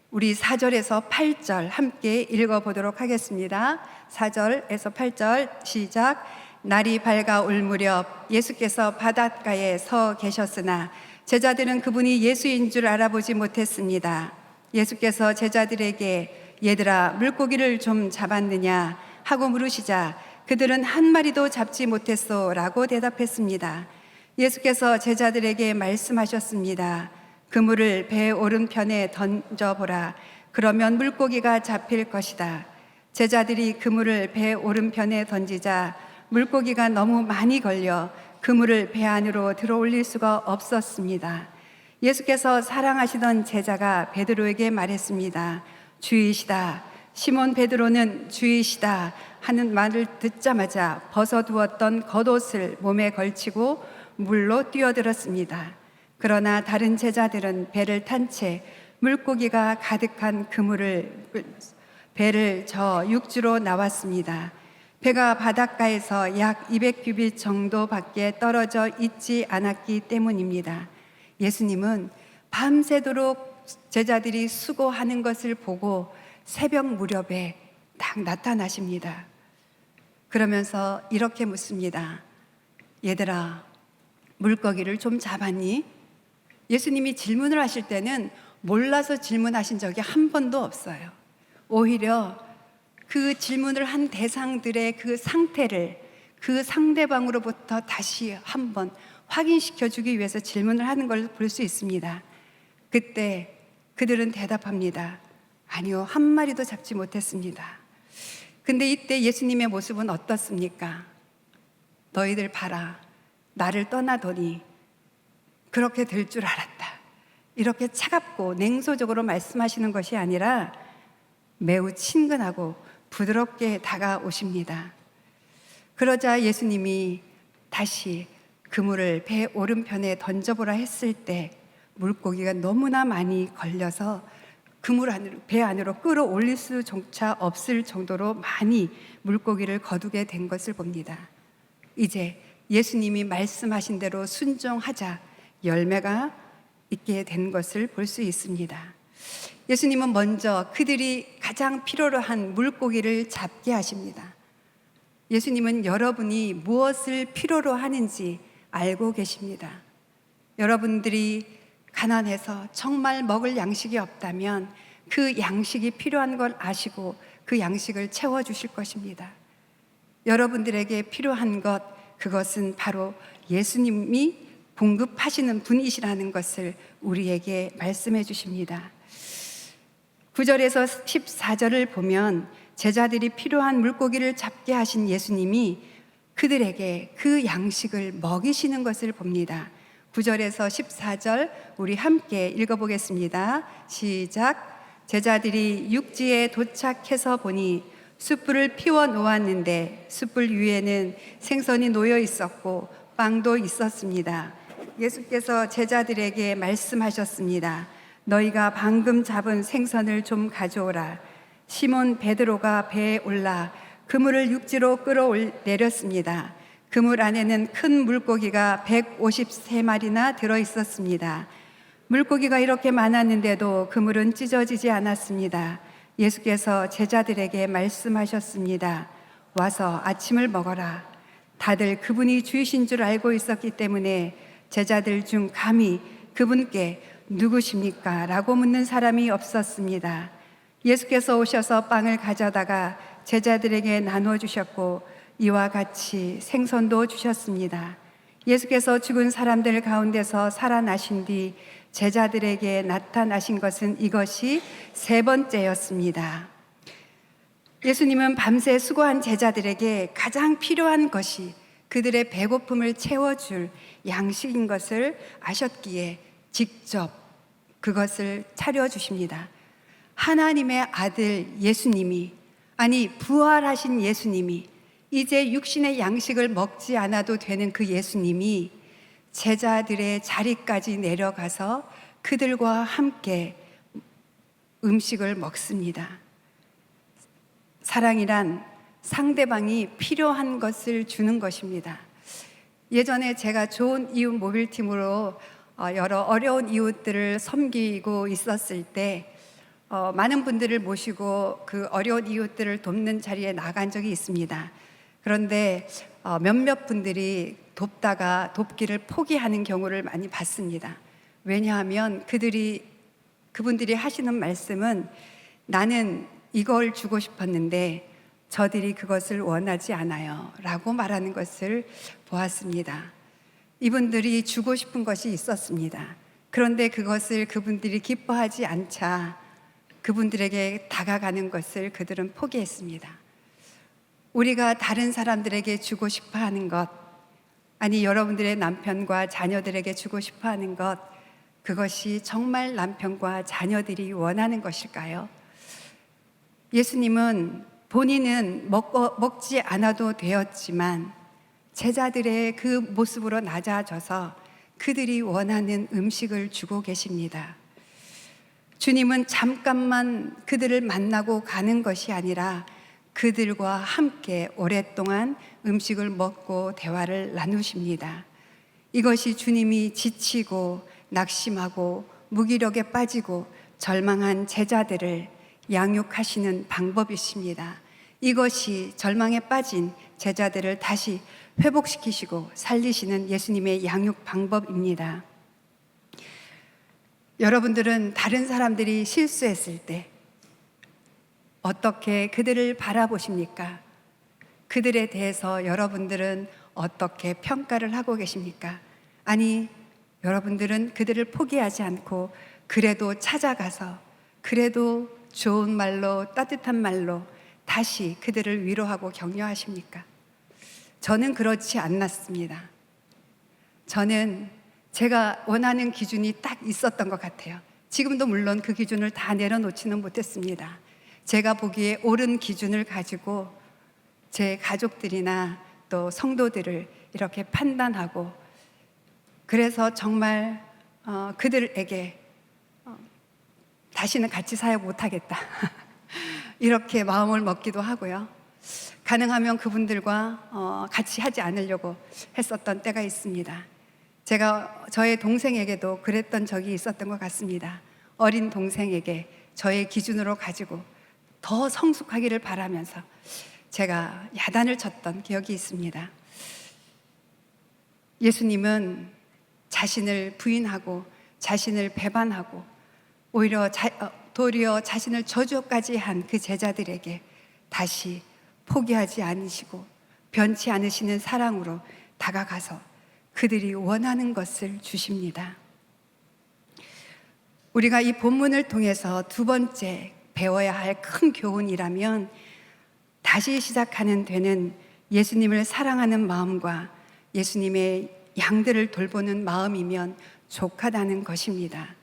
우리 4절에서 8절 함께 읽어보도록 하겠습니다. 4절에서 8절 시작. 날이 밝아올 무렵 예수께서 바닷가에 서 계셨으나 제자들은 그분이 예수인 줄 알아보지 못했습니다. 예수께서 제자들에게 얘들아 물고기를 좀 잡았느냐 하고 물으시자 그들은 한 마리도 잡지 못했소 라고 대답했습니다. 예수께서 제자들에게 말씀하셨습니다. 그물을 배 오른편에 던져보라. 그러면 물고기가 잡힐 것이다. 제자들이 그물을 배 오른편에 던지자 물고기가 너무 많이 걸려 그물을 배 안으로 들어올릴 수가 없었습니다. 예수께서 사랑하시던 제자가 베드로에게 말했습니다. 주이시다. 시몬 베드로는 주이시다 하는 말을 듣자마자 벗어두었던 겉옷을 몸에 걸치고 물로 뛰어들었습니다. 그러나 다른 제자들은 배를 탄 채 물고기가 가득한 배를 저 육지로 나왔습니다. 배가 바닷가에서 약 200규빗 정도밖에 떨어져 있지 않았기 때문입니다. 예수님은 밤새도록 제자들이 수고하는 것을 보고 새벽 무렵에 딱 나타나십니다. 그러면서 이렇게 묻습니다. 얘들아, 물고기를 좀 잡았니? 예수님이 질문을 하실 때는 몰라서 질문하신 적이 한 번도 없어요. 오히려 그 질문을 한 대상들의 그 상태를 그 상대방으로부터 다시 한번 확인시켜 주기 위해서 질문을 하는 걸 볼 수 있습니다. 그때 그들은 대답합니다. 아니요, 한 마리도 잡지 못했습니다. 근데 이때 예수님의 모습은 어떻습니까? 너희들 봐라, 나를 떠나더니 그렇게 될 줄 알았다. 이렇게 차갑고 냉소적으로 말씀하시는 것이 아니라 매우 친근하고 부드럽게 다가오십니다. 그러자 예수님이 다시 그물을 배 오른편에 던져보라 했을 때 물고기가 너무나 많이 걸려서 배 안으로 끌어올릴 수조차 없을 정도로 많이 물고기를 거두게 된 것을 봅니다. 이제 예수님이 말씀하신 대로 순종하자 열매가 있게 된 것을 볼 수 있습니다. 예수님은 먼저 그들이 가장 필요로 한 물고기를 잡게 하십니다. 예수님은 여러분이 무엇을 필요로 하는지 알고 계십니다. 여러분들이 가난해서 정말 먹을 양식이 없다면 그 양식이 필요한 걸 아시고 그 양식을 채워주실 것입니다. 여러분들에게 필요한 것, 그것은 바로 예수님이 공급하시는 분이시라는 것을 우리에게 말씀해 주십니다. 9절에서 14절을 보면 제자들이 필요한 물고기를 잡게 하신 예수님이 그들에게 그 양식을 먹이시는 것을 봅니다. 9절에서 14절 우리 함께 읽어보겠습니다. 시작. 제자들이 육지에 도착해서 보니 숯불을 피워 놓았는데 숯불 위에는 생선이 놓여 있었고 빵도 있었습니다. 예수께서 제자들에게 말씀하셨습니다. 너희가 방금 잡은 생선을 좀 가져오라. 시몬 베드로가 배에 올라 그물을 육지로 끌어내렸습니다. 그물 안에는 큰 물고기가 153마리나 들어 있었습니다. 물고기가 이렇게 많았는데도 그물은 찢어지지 않았습니다. 예수께서 제자들에게 말씀하셨습니다. 와서 아침을 먹어라. 다들 그분이 주이신 줄 알고 있었기 때문에 제자들 중 감히 그분께 누구십니까? 라고 묻는 사람이 없었습니다. 예수께서 오셔서 빵을 가져다가 제자들에게 나누어 주셨고 이와 같이 생선도 주셨습니다. 예수께서 죽은 사람들 가운데서 살아나신 뒤 제자들에게 나타나신 것은 이것이 세 번째였습니다. 예수님은 밤새 수고한 제자들에게 가장 필요한 것이 그들의 배고픔을 채워줄 양식인 것을 아셨기에 직접 그것을 차려주십니다. 하나님의 아들 예수님이, 아니 부활하신 예수님이, 이제 육신의 양식을 먹지 않아도 되는 그 예수님이 제자들의 자리까지 내려가서 그들과 함께 음식을 먹습니다. 사랑이란 상대방이 필요한 것을 주는 것입니다. 예전에 제가 좋은 이웃 모빌팀으로 여러 어려운 이웃들을 섬기고 있었을 때 많은 분들을 모시고 그 어려운 이웃들을 돕는 자리에 나간 적이 있습니다. 그런데 몇몇 분들이 돕다가 돕기를 포기하는 경우를 많이 봤습니다. 왜냐하면 그분들이 하시는 말씀은 나는 이걸 주고 싶었는데 저들이 그것을 원하지 않아요 라고 말하는 것을 보았습니다. 이분들이 주고 싶은 것이 있었습니다. 그런데 그것을 그분들이 기뻐하지 않자 그분들에게 다가가는 것을 그들은 포기했습니다. 우리가 다른 사람들에게 주고 싶어 하는 것, 아니 여러분들의 남편과 자녀들에게 주고 싶어 하는 것, 그것이 정말 남편과 자녀들이 원하는 것일까요? 예수님은 본인은 먹지 않아도 되었지만 제자들의 그 모습으로 낮아져서 그들이 원하는 음식을 주고 계십니다. 주님은 잠깐만 그들을 만나고 가는 것이 아니라 그들과 함께 오랫동안 음식을 먹고 대화를 나누십니다. 이것이 주님이 지치고 낙심하고 무기력에 빠지고 절망한 제자들을 양육하시는 방법이십니다. 이것이 절망에 빠진 제자들을 다시 회복시키시고 살리시는 예수님의 양육 방법입니다. 여러분들은 다른 사람들이 실수했을 때 어떻게 그들을 바라보십니까? 그들에 대해서 여러분들은 어떻게 평가를 하고 계십니까? 아니, 여러분들은 그들을 포기하지 않고 그래도 찾아가서 그래도 좋은 말로 따뜻한 말로 다시 그들을 위로하고 격려하십니까? 저는 그렇지 않았습니다. 저는 제가 원하는 기준이 딱 있었던 것 같아요. 지금도 물론 그 기준을 다 내려놓지는 못했습니다. 제가 보기에 옳은 기준을 가지고 제 가족들이나 또 성도들을 이렇게 판단하고, 그래서 정말 그들에게 다시는 같이 사역 못하겠다 이렇게 마음을 먹기도 하고요. 가능하면 그분들과 같이 하지 않으려고 했었던 때가 있습니다. 제가 저의 동생에게도 그랬던 적이 있었던 것 같습니다. 어린 동생에게 저의 기준으로 가지고 더 성숙하기를 바라면서 제가 야단을 쳤던 기억이 있습니다. 예수님은 자신을 부인하고 자신을 배반하고 도리어 자신을 저주까지 한 그 제자들에게 다시 포기하지 않으시고 변치 않으시는 사랑으로 다가가서 그들이 원하는 것을 주십니다. 우리가 이 본문을 통해서 두 번째 배워야 할 큰 교훈이라면, 다시 시작하는 되는 예수님을 사랑하는 마음과 예수님의 양들을 돌보는 마음이면 족하다는 것입니다.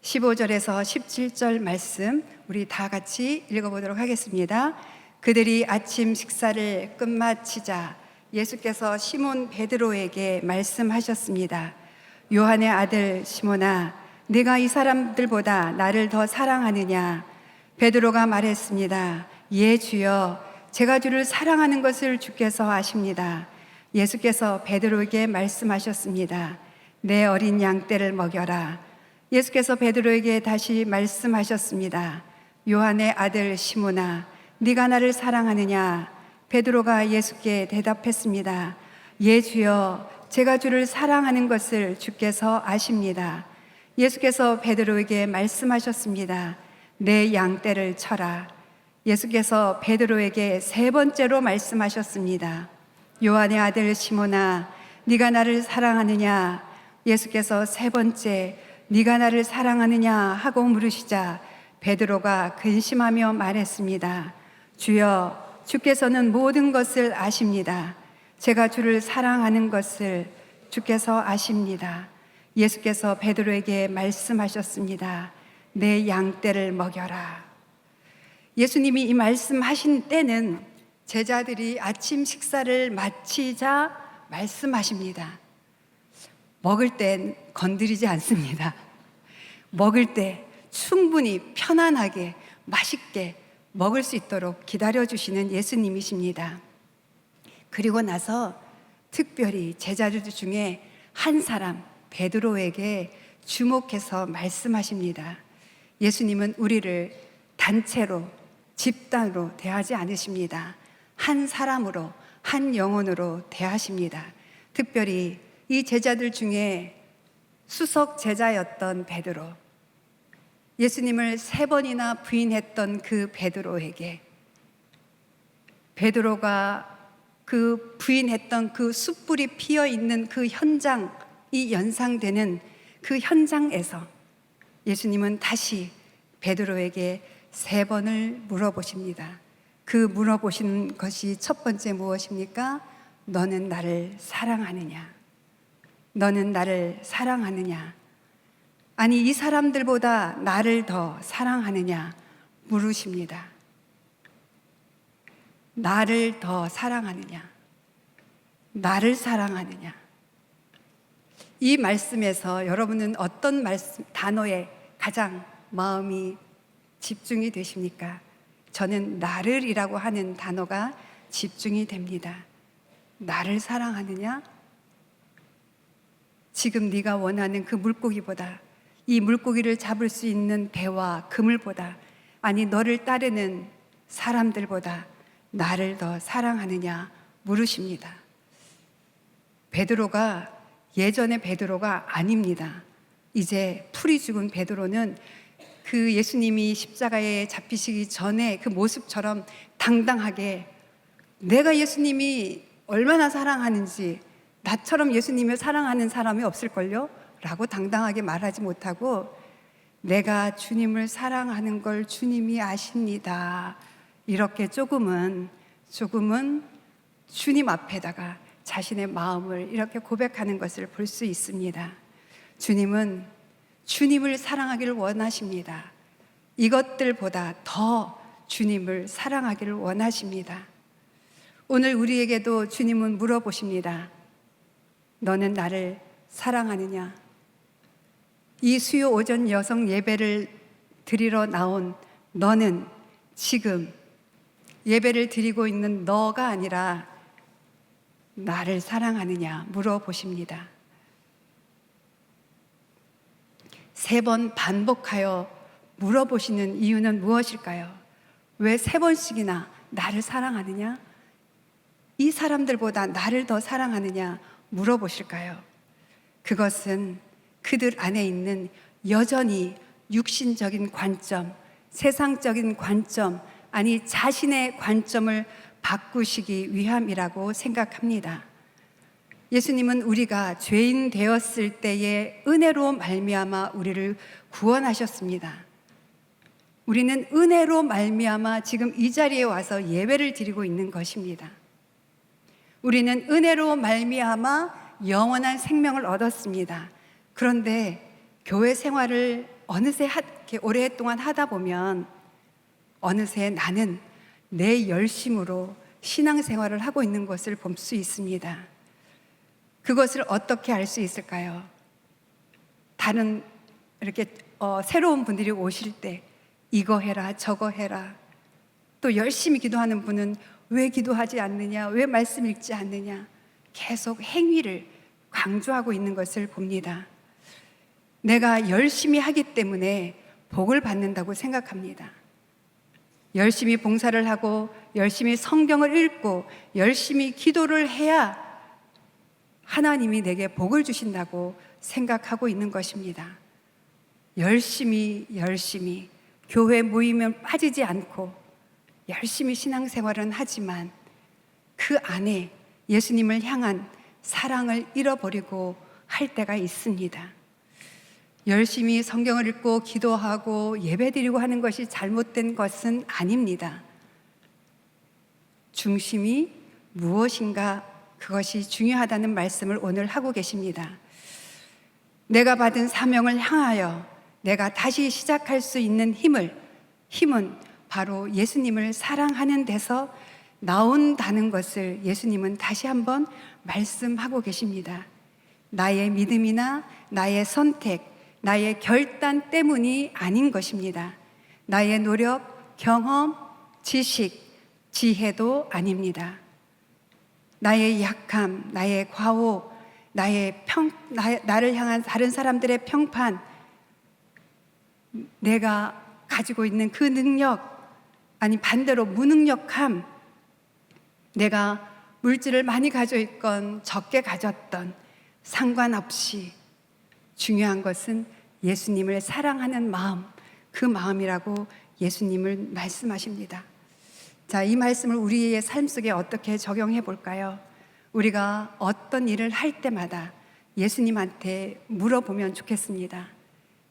15절에서 17절 말씀 우리 다 같이 읽어보도록 하겠습니다. 그들이 아침 식사를 끝마치자 예수께서 시몬 베드로에게 말씀하셨습니다. 요한의 아들 시몬아, 네가 이 사람들보다 나를 더 사랑하느냐? 베드로가 말했습니다. 예, 주여, 제가 주를 사랑하는 것을 주께서 아십니다. 예수께서 베드로에게 말씀하셨습니다. 내 어린 양떼를 먹여라. 예수께서 베드로에게 다시 말씀하셨습니다. 요한의 아들 시몬아, 네가 나를 사랑하느냐? 베드로가 예수께 대답했습니다. 예, 주여, 제가 주를 사랑하는 것을 주께서 아십니다. 예수께서 베드로에게 말씀하셨습니다. 내 양떼를 쳐라. 예수께서 베드로에게 세 번째로 말씀하셨습니다. 요한의 아들 시몬아, 네가 나를 사랑하느냐? 예수께서 세 번째, 네가 나를 사랑하느냐 하고 물으시자 베드로가 근심하며 말했습니다. 주여, 주께서는 모든 것을 아십니다. 제가 주를 사랑하는 것을 주께서 아십니다. 예수께서 베드로에게 말씀하셨습니다. 내 양떼를 먹여라. 예수님이 이 말씀하신 때는 제자들이 아침 식사를 마치자 말씀하십니다. 먹을 땐 건드리지 않습니다. 먹을 때 충분히 편안하게 맛있게 먹을 수 있도록 기다려주시는 예수님이십니다. 그리고 나서 특별히 제자들 중에 한 사람 베드로에게 주목해서 말씀하십니다. 예수님은 우리를 단체로 집단으로 대하지 않으십니다. 한 사람으로 한 영혼으로 대하십니다. 특별히 이 제자들 중에 수석 제자였던 베드로, 예수님을 3번이나 부인했던 그 베드로에게, 베드로가 그 부인했던 그 숯불이 피어 있는 그 현장이 연상되는 그 현장에서 예수님은 다시 베드로에게 3번을 물어보십니다. 그 물어보신 것이 첫 번째 무엇입니까? 너는 나를 사랑하느냐? 너는 나를 사랑하느냐? 아니, 이 사람들보다 나를 더 사랑하느냐? 물으십니다. 나를 더 사랑하느냐? 나를 사랑하느냐? 이 말씀에서 여러분은 어떤 단어에 가장 마음이 집중이 되십니까? 저는 나를이라고 하는 단어가 집중이 됩니다. 나를 사랑하느냐? 지금 네가 원하는 그 물고기보다, 이 물고기를 잡을 수 있는 배와 그물보다, 아니 너를 따르는 사람들보다 나를 더 사랑하느냐 물으십니다. 베드로가 예전의 베드로가 아닙니다. 이제 풀이 죽은 베드로는 그 예수님이 십자가에 잡히시기 전에 그 모습처럼 당당하게 내가 예수님이 얼마나 사랑하는지, 나처럼 예수님을 사랑하는 사람이 없을걸요? 라고 당당하게 말하지 못하고 내가 주님을 사랑하는 걸 주님이 아십니다. 이렇게 조금은 주님 앞에다가 자신의 마음을 이렇게 고백하는 것을 볼 수 있습니다. 주님은 주님을 사랑하기를 원하십니다. 이것들보다 더 주님을 사랑하기를 원하십니다. 오늘 우리에게도 주님은 물어보십니다. 너는 나를 사랑하느냐? 이 수요 오전 여성 예배를 드리러 나온 너는 지금 예배를 드리고 있는 너가 아니라 나를 사랑하느냐 물어보십니다. 3번 반복하여 물어보시는 이유는 무엇일까요? 왜 3번씩이나 나를 사랑하느냐? 이 사람들보다 나를 더 사랑하느냐 물어보실까요? 그것은 그들 안에 있는 여전히 육신적인 관점, 세상적인 관점, 아니 자신의 관점을 바꾸시기 위함이라고 생각합니다. 예수님은 우리가 죄인 되었을 때의 은혜로 말미암아 우리를 구원하셨습니다. 우리는 은혜로 말미암아 지금 이 자리에 와서 예배를 드리고 있는 것입니다. 우리는 은혜로 말미암아 영원한 생명을 얻었습니다. 그런데 교회 생활을 어느새 이렇게 오랫동안 하다 보면 어느새 나는 내 열심으로 신앙생활을 하고 있는 것을 볼 수 있습니다. 그것을 어떻게 알 수 있을까요? 다른 이렇게 새로운 분들이 오실 때 이거 해라 저거 해라, 또 열심히 기도하는 분은 왜 기도하지 않느냐, 왜 말씀 읽지 않느냐, 계속 행위를 강조하고 있는 것을 봅니다. 내가 열심히 하기 때문에 복을 받는다고 생각합니다. 열심히 봉사를 하고 열심히 성경을 읽고 열심히 기도를 해야 하나님이 내게 복을 주신다고 생각하고 있는 것입니다. 열심히 교회 모이면 빠지지 않고 열심히 신앙생활은 하지만 그 안에 예수님을 향한 사랑을 잃어버리고 할 때가 있습니다. 열심히 성경을 읽고 기도하고 예배드리고 하는 것이 잘못된 것은 아닙니다. 중심이 무엇인가, 그것이 중요하다는 말씀을 오늘 하고 계십니다. 내가 받은 사명을 향하여 내가 다시 시작할 수 있는 힘은 바로 예수님을 사랑하는 데서 나온다는 것을 예수님은 다시 한번 말씀하고 계십니다. 나의 믿음이나 나의 선택, 나의 결단 때문이 아닌 것입니다. 나의 노력, 경험, 지식, 지혜도 아닙니다. 나의 약함, 나의 과오, 나를 향한 다른 사람들의 평판, 내가 가지고 있는 그 능력, 아니 반대로 무능력함, 내가 물질을 많이 가지고 있건 적게 가졌던 상관없이 중요한 것은 예수님을 사랑하는 마음, 그 마음이라고 예수님을 말씀하십니다. 자, 이 말씀을 우리의 삶 속에 어떻게 적용해 볼까요? 우리가 어떤 일을 할 때마다 예수님한테 물어보면 좋겠습니다.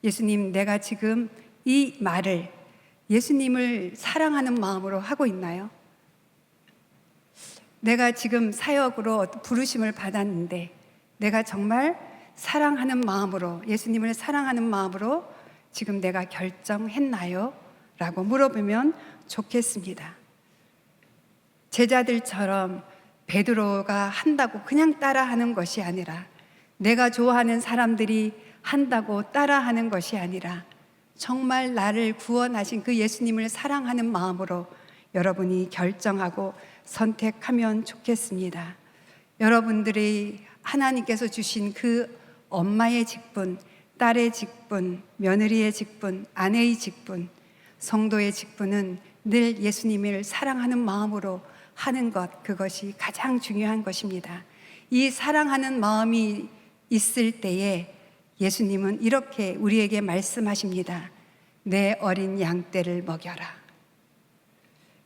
예수님, 내가 지금 이 말을 예수님을 사랑하는 마음으로 하고 있나요? 내가 지금 사역으로 부르심을 받았는데 내가 정말 사랑하는 마음으로, 예수님을 사랑하는 마음으로 지금 내가 결정했나요? 라고 물어보면 좋겠습니다. 제자들처럼 베드로가 한다고 그냥 따라하는 것이 아니라, 내가 좋아하는 사람들이 한다고 따라하는 것이 아니라, 정말 나를 구원하신 그 예수님을 사랑하는 마음으로 여러분이 결정하고 선택하면 좋겠습니다. 여러분들이 하나님께서 주신 그 엄마의 직분, 딸의 직분, 며느리의 직분, 아내의 직분, 성도의 직분은 늘 예수님을 사랑하는 마음으로 하는 것, 그것이 가장 중요한 것입니다. 이 사랑하는 마음이 있을 때에 예수님은 이렇게 우리에게 말씀하십니다. 내 어린 양떼를 먹여라.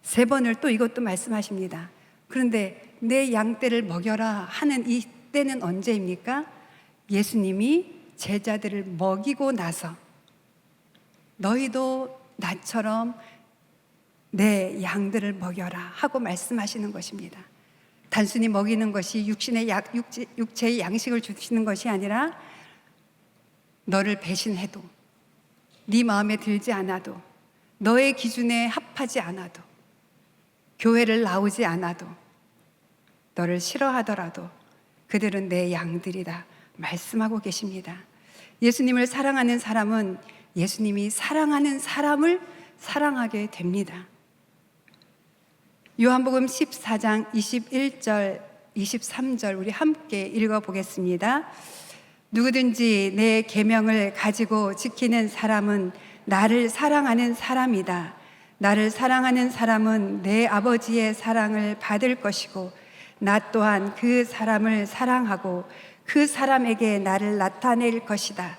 3번을 또 이것도 말씀하십니다. 그런데 내 양떼를 먹여라 하는 이 때는 언제입니까? 예수님이 제자들을 먹이고 나서 너희도 나처럼 내 양들을 먹여라 하고 말씀하시는 것입니다. 단순히 먹이는 것이 육체의 양식을 주시는 것이 아니라, 너를 배신해도, 네 마음에 들지 않아도, 너의 기준에 합하지 않아도, 교회를 나오지 않아도, 너를 싫어하더라도 그들은 내 양들이다 말씀하고 계십니다. 예수님을 사랑하는 사람은 예수님이 사랑하는 사람을 사랑하게 됩니다. 요한복음 14장 21절 23절 우리 함께 읽어보겠습니다. 누구든지 내 계명을 가지고 지키는 사람은 나를 사랑하는 사람이다. 나를 사랑하는 사람은 내 아버지의 사랑을 받을 것이고, 나 또한 그 사람을 사랑하고 그 사람에게 나를 나타낼 것이다.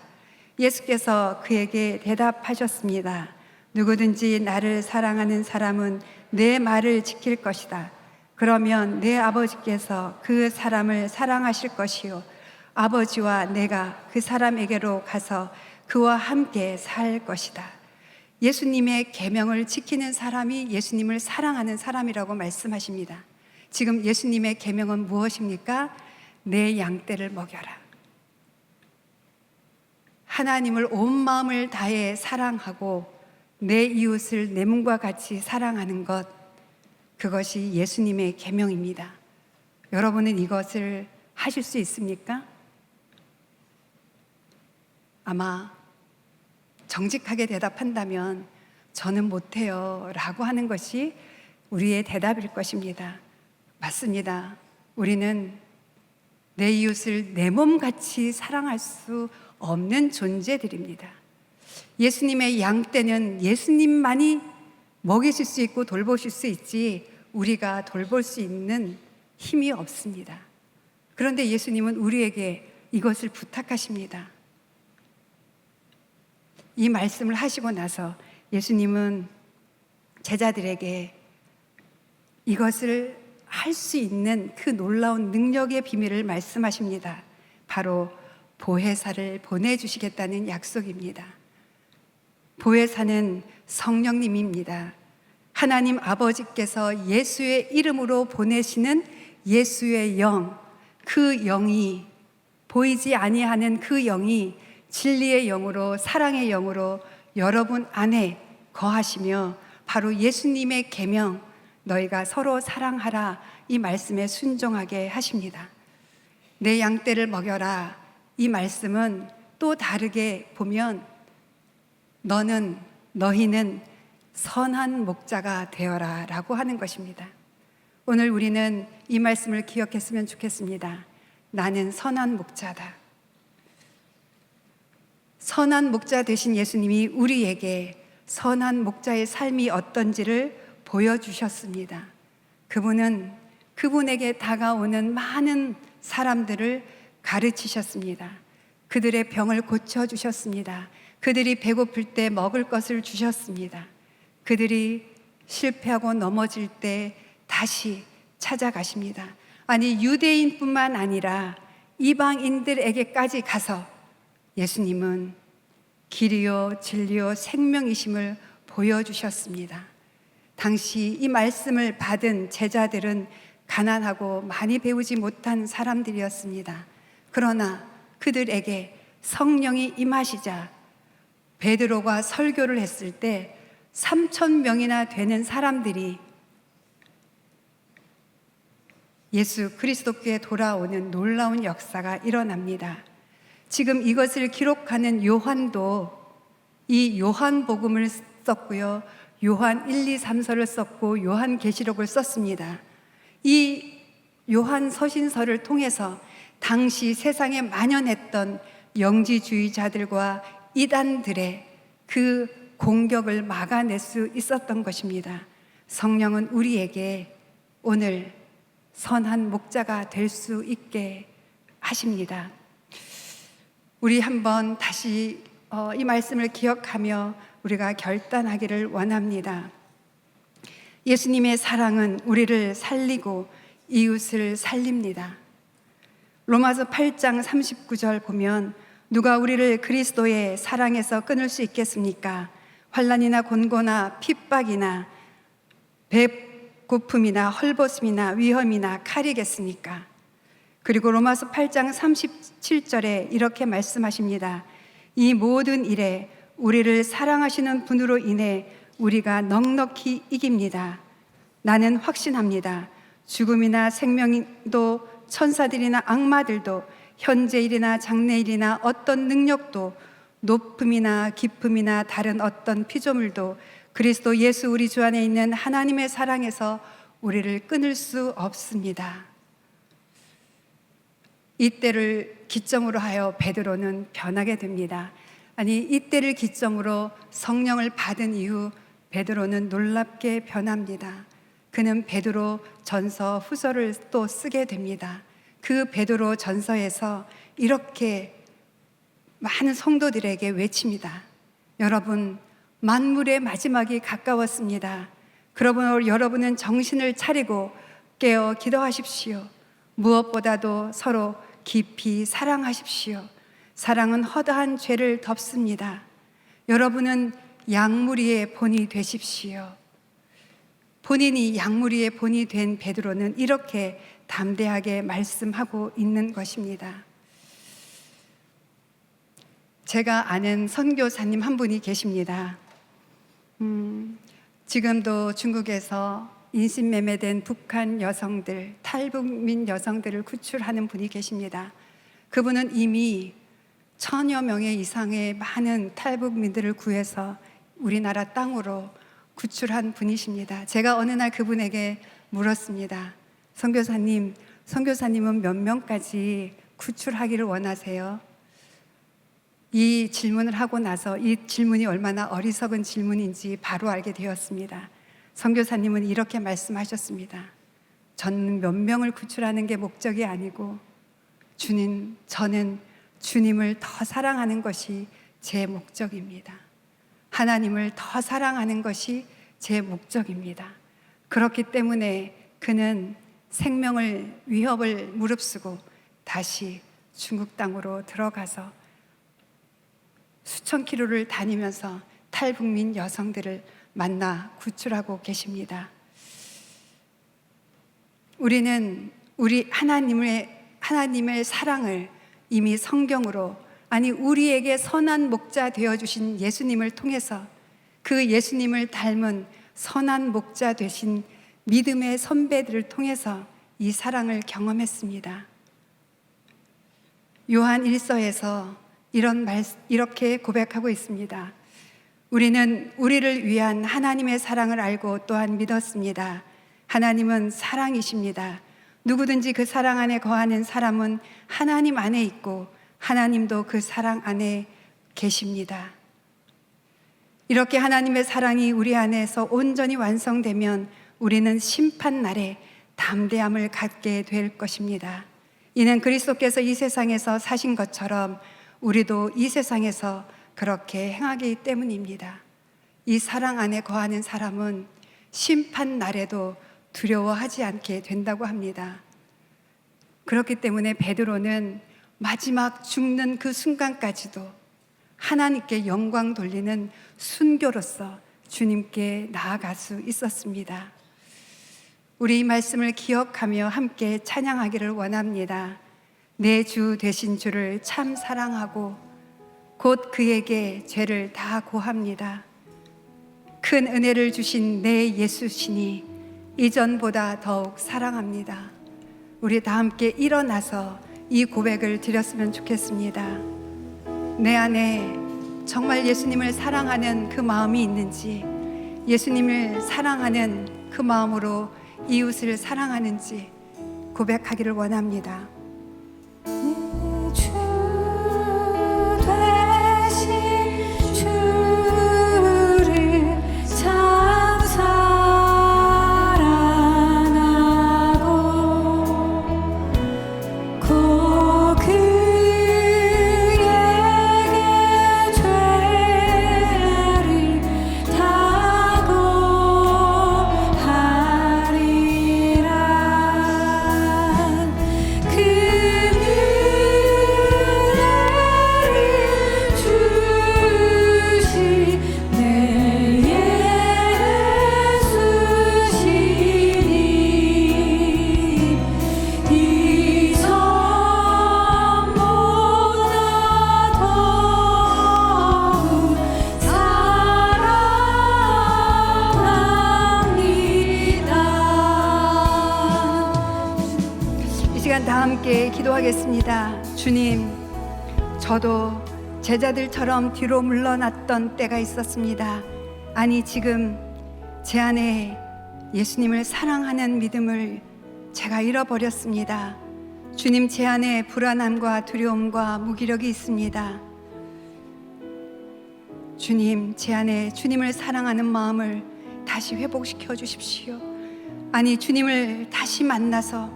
예수께서 그에게 대답하셨습니다. 누구든지 나를 사랑하는 사람은 내 말을 지킬 것이다. 그러면 내 아버지께서 그 사람을 사랑하실 것이요, 아버지와 내가 그 사람에게로 가서 그와 함께 살 것이다. 예수님의 계명을 지키는 사람이 예수님을 사랑하는 사람이라고 말씀하십니다. 지금 예수님의 계명은 무엇입니까? 내 양떼를 먹여라. 하나님을 온 마음을 다해 사랑하고 내 이웃을 내 몸과 같이 사랑하는 것, 그것이 예수님의 계명입니다. 여러분은 이것을 하실 수 있습니까? 아마 정직하게 대답한다면 저는 못해요 라고 하는 것이 우리의 대답일 것입니다. 맞습니다. 우리는 내 이웃을 내 몸같이 사랑할 수 없는 존재들입니다. 예수님의 양떼는 예수님만이 먹이실 수 있고 돌보실 수 있지, 우리가 돌볼 수 있는 힘이 없습니다. 그런데 예수님은 우리에게 이것을 부탁하십니다. 이 말씀을 하시고 나서 예수님은 제자들에게 이것을 할 수 있는 그 놀라운 능력의 비밀을 말씀하십니다. 바로 보혜사를 보내주시겠다는 약속입니다. 보혜사는 성령님입니다. 하나님 아버지께서 예수의 이름으로 보내시는 예수의 영, 그 영이, 보이지 아니하는 그 영이 진리의 영으로, 사랑의 영으로 여러분 안에 거하시며, 바로 예수님의 계명, 너희가 서로 사랑하라, 이 말씀에 순종하게 하십니다. 내 양떼를 먹여라, 이 말씀은 또 다르게 보면 너희는 선한 목자가 되어라 라고 하는 것입니다. 오늘 우리는 이 말씀을 기억했으면 좋겠습니다. 나는 선한 목자다. 선한 목자 되신 예수님이 우리에게 선한 목자의 삶이 어떤지를 보여주셨습니다. 그분은 그분에게 다가오는 많은 사람들을 가르치셨습니다. 그들의 병을 고쳐주셨습니다. 그들이 배고플 때 먹을 것을 주셨습니다. 그들이 실패하고 넘어질 때 다시 찾아가십니다. 아니, 유대인뿐만 아니라 이방인들에게까지 가서 예수님은 길이요 진리요 생명이심을 보여주셨습니다. 당시 이 말씀을 받은 제자들은 가난하고 많이 배우지 못한 사람들이었습니다. 그러나 그들에게 성령이 임하시자 베드로가 설교를 했을 때 3,000명이나 되는 사람들이 예수 그리스도께 돌아오는 놀라운 역사가 일어납니다. 지금 이것을 기록하는 요한도 이 요한복음을 썼고요. 요한 1, 2, 3서를 썼고 요한계시록을 썼습니다. 이 요한 서신서를 통해서 당시 세상에 만연했던 영지주의자들과 이단들의 그 공격을 막아낼 수 있었던 것입니다. 성령은 우리에게 오늘 선한 목자가 될 수 있게 하십니다. 우리 한번 다시 이 말씀을 기억하며 우리가 결단하기를 원합니다. 예수님의 사랑은 우리를 살리고 이웃을 살립니다. 로마서 8장 39절 보면 누가 우리를 그리스도의 사랑에서 끊을 수 있겠습니까? 환난이나 곤고나 핍박이나 배고픔이나 헐벗음이나 위험이나 칼이겠습니까? 그리고 로마서 8장 37절에 이렇게 말씀하십니다. 이 모든 일에 우리를 사랑하시는 분으로 인해 우리가 넉넉히 이깁니다. 나는 확신합니다. 죽음이나 생명도 천사들이나 악마들도 현재일이나 장래일이나 어떤 능력도 높음이나 깊음이나 다른 어떤 피조물도 그리스도 예수 우리 주 안에 있는 하나님의 사랑에서 우리를 끊을 수 없습니다. 이때를 기점으로 하여 베드로는 변하게 됩니다. 아니, 이때를 기점으로 성령을 받은 이후 베드로는 놀랍게 변합니다. 그는 베드로 전서 후서를 또 쓰게 됩니다. 그 베드로 전서에서 이렇게 많은 성도들에게 외칩니다. 여러분, 만물의 마지막이 가까웠습니다. 그러므로 여러분은 정신을 차리고 깨어 기도하십시오. 무엇보다도 서로 깊이 사랑하십시오. 사랑은 허다한 죄를 덮습니다. 여러분은 양무리의 본이 되십시오. 본인이 양무리의 본이 된 베드로는 이렇게 담대하게 말씀하고 있는 것입니다. 제가 아는 선교사님 한 분이 계십니다. 지금도 중국에서 인신매매된 북한 여성들, 탈북민 여성들을 구출하는 분이 계십니다. 그분은 이미 1000여 명의 이상의 많은 탈북민들을 구해서 우리나라 땅으로 구출한 분이십니다. 제가 어느 날 그분에게 물었습니다. 선교사님은 몇 명까지 구출하기를 원하세요? 이 질문을 하고 나서 이 질문이 얼마나 어리석은 질문인지 바로 알게 되었습니다. 선교사님은 이렇게 말씀하셨습니다. 저는 몇 명을 구출하는 게 목적이 아니고 저는 주님을 더 사랑하는 것이 제 목적입니다. 하나님을 더 사랑하는 것이 제 목적입니다. 그렇기 때문에 그는 생명을 위협을 무릅쓰고 다시 중국 땅으로 들어가서 수천 킬로를 다니면서 탈북민 여성들을 만나 구출하고 계십니다. 우리는 우리 하나님의 사랑을 이미 성경으로, 아니 우리에게 선한 목자 되어주신 예수님을 통해서 그 예수님을 닮은 선한 목자 되신 믿음의 선배들을 통해서 이 사랑을 경험했습니다. 요한 1서에서 이렇게 고백하고 있습니다. 우리는 우리를 위한 하나님의 사랑을 알고 또한 믿었습니다. 하나님은 사랑이십니다. 누구든지 그 사랑 안에 거하는 사람은 하나님 안에 있고 하나님도 그 사랑 안에 계십니다. 이렇게 하나님의 사랑이 우리 안에서 온전히 완성되면 우리는 심판 날에 담대함을 갖게 될 것입니다. 이는 그리스도께서 이 세상에서 사신 것처럼 우리도 이 세상에서 그렇게 행하기 때문입니다. 이 사랑 안에 거하는 사람은 심판 날에도 두려워하지 않게 된다고 합니다. 그렇기 때문에 베드로는 마지막 죽는 그 순간까지도 하나님께 영광 돌리는 순교로서 주님께 나아갈 수 있었습니다. 우리 이 말씀을 기억하며 함께 찬양하기를 원합니다. 내 주 되신 주를 참 사랑하고 곧 그에게 죄를 다 고합니다. 큰 은혜를 주신 내 예수시니 이전보다 더욱 사랑합니다. 우리 다 함께 일어나서 이 고백을 드렸으면 좋겠습니다. 내 안에 정말 예수님을 사랑하는 그 마음이 있는지, 예수님을 사랑하는 그 마음으로 이웃을 사랑하는지 고백하기를 원합니다. 주 되신 주를 참 사랑하고 고 그에게 죄를 다고 하리라. 그 은혜를 주신 내 예수시니 이전보다 더욱 사랑합니다. 이 시간 다 함께 기도하겠습니다. 주님, 저도 제자들처럼 뒤로 물러났던 때가 있었습니다. 아니, 지금 제 안에 예수님을 사랑하는 믿음을 제가 잃어버렸습니다. 주님, 제 안에 불안함과 두려움과 무기력이 있습니다. 주님, 제 안에 주님을 사랑하는 마음을 다시 회복시켜 주십시오. 아니, 주님을 다시 만나서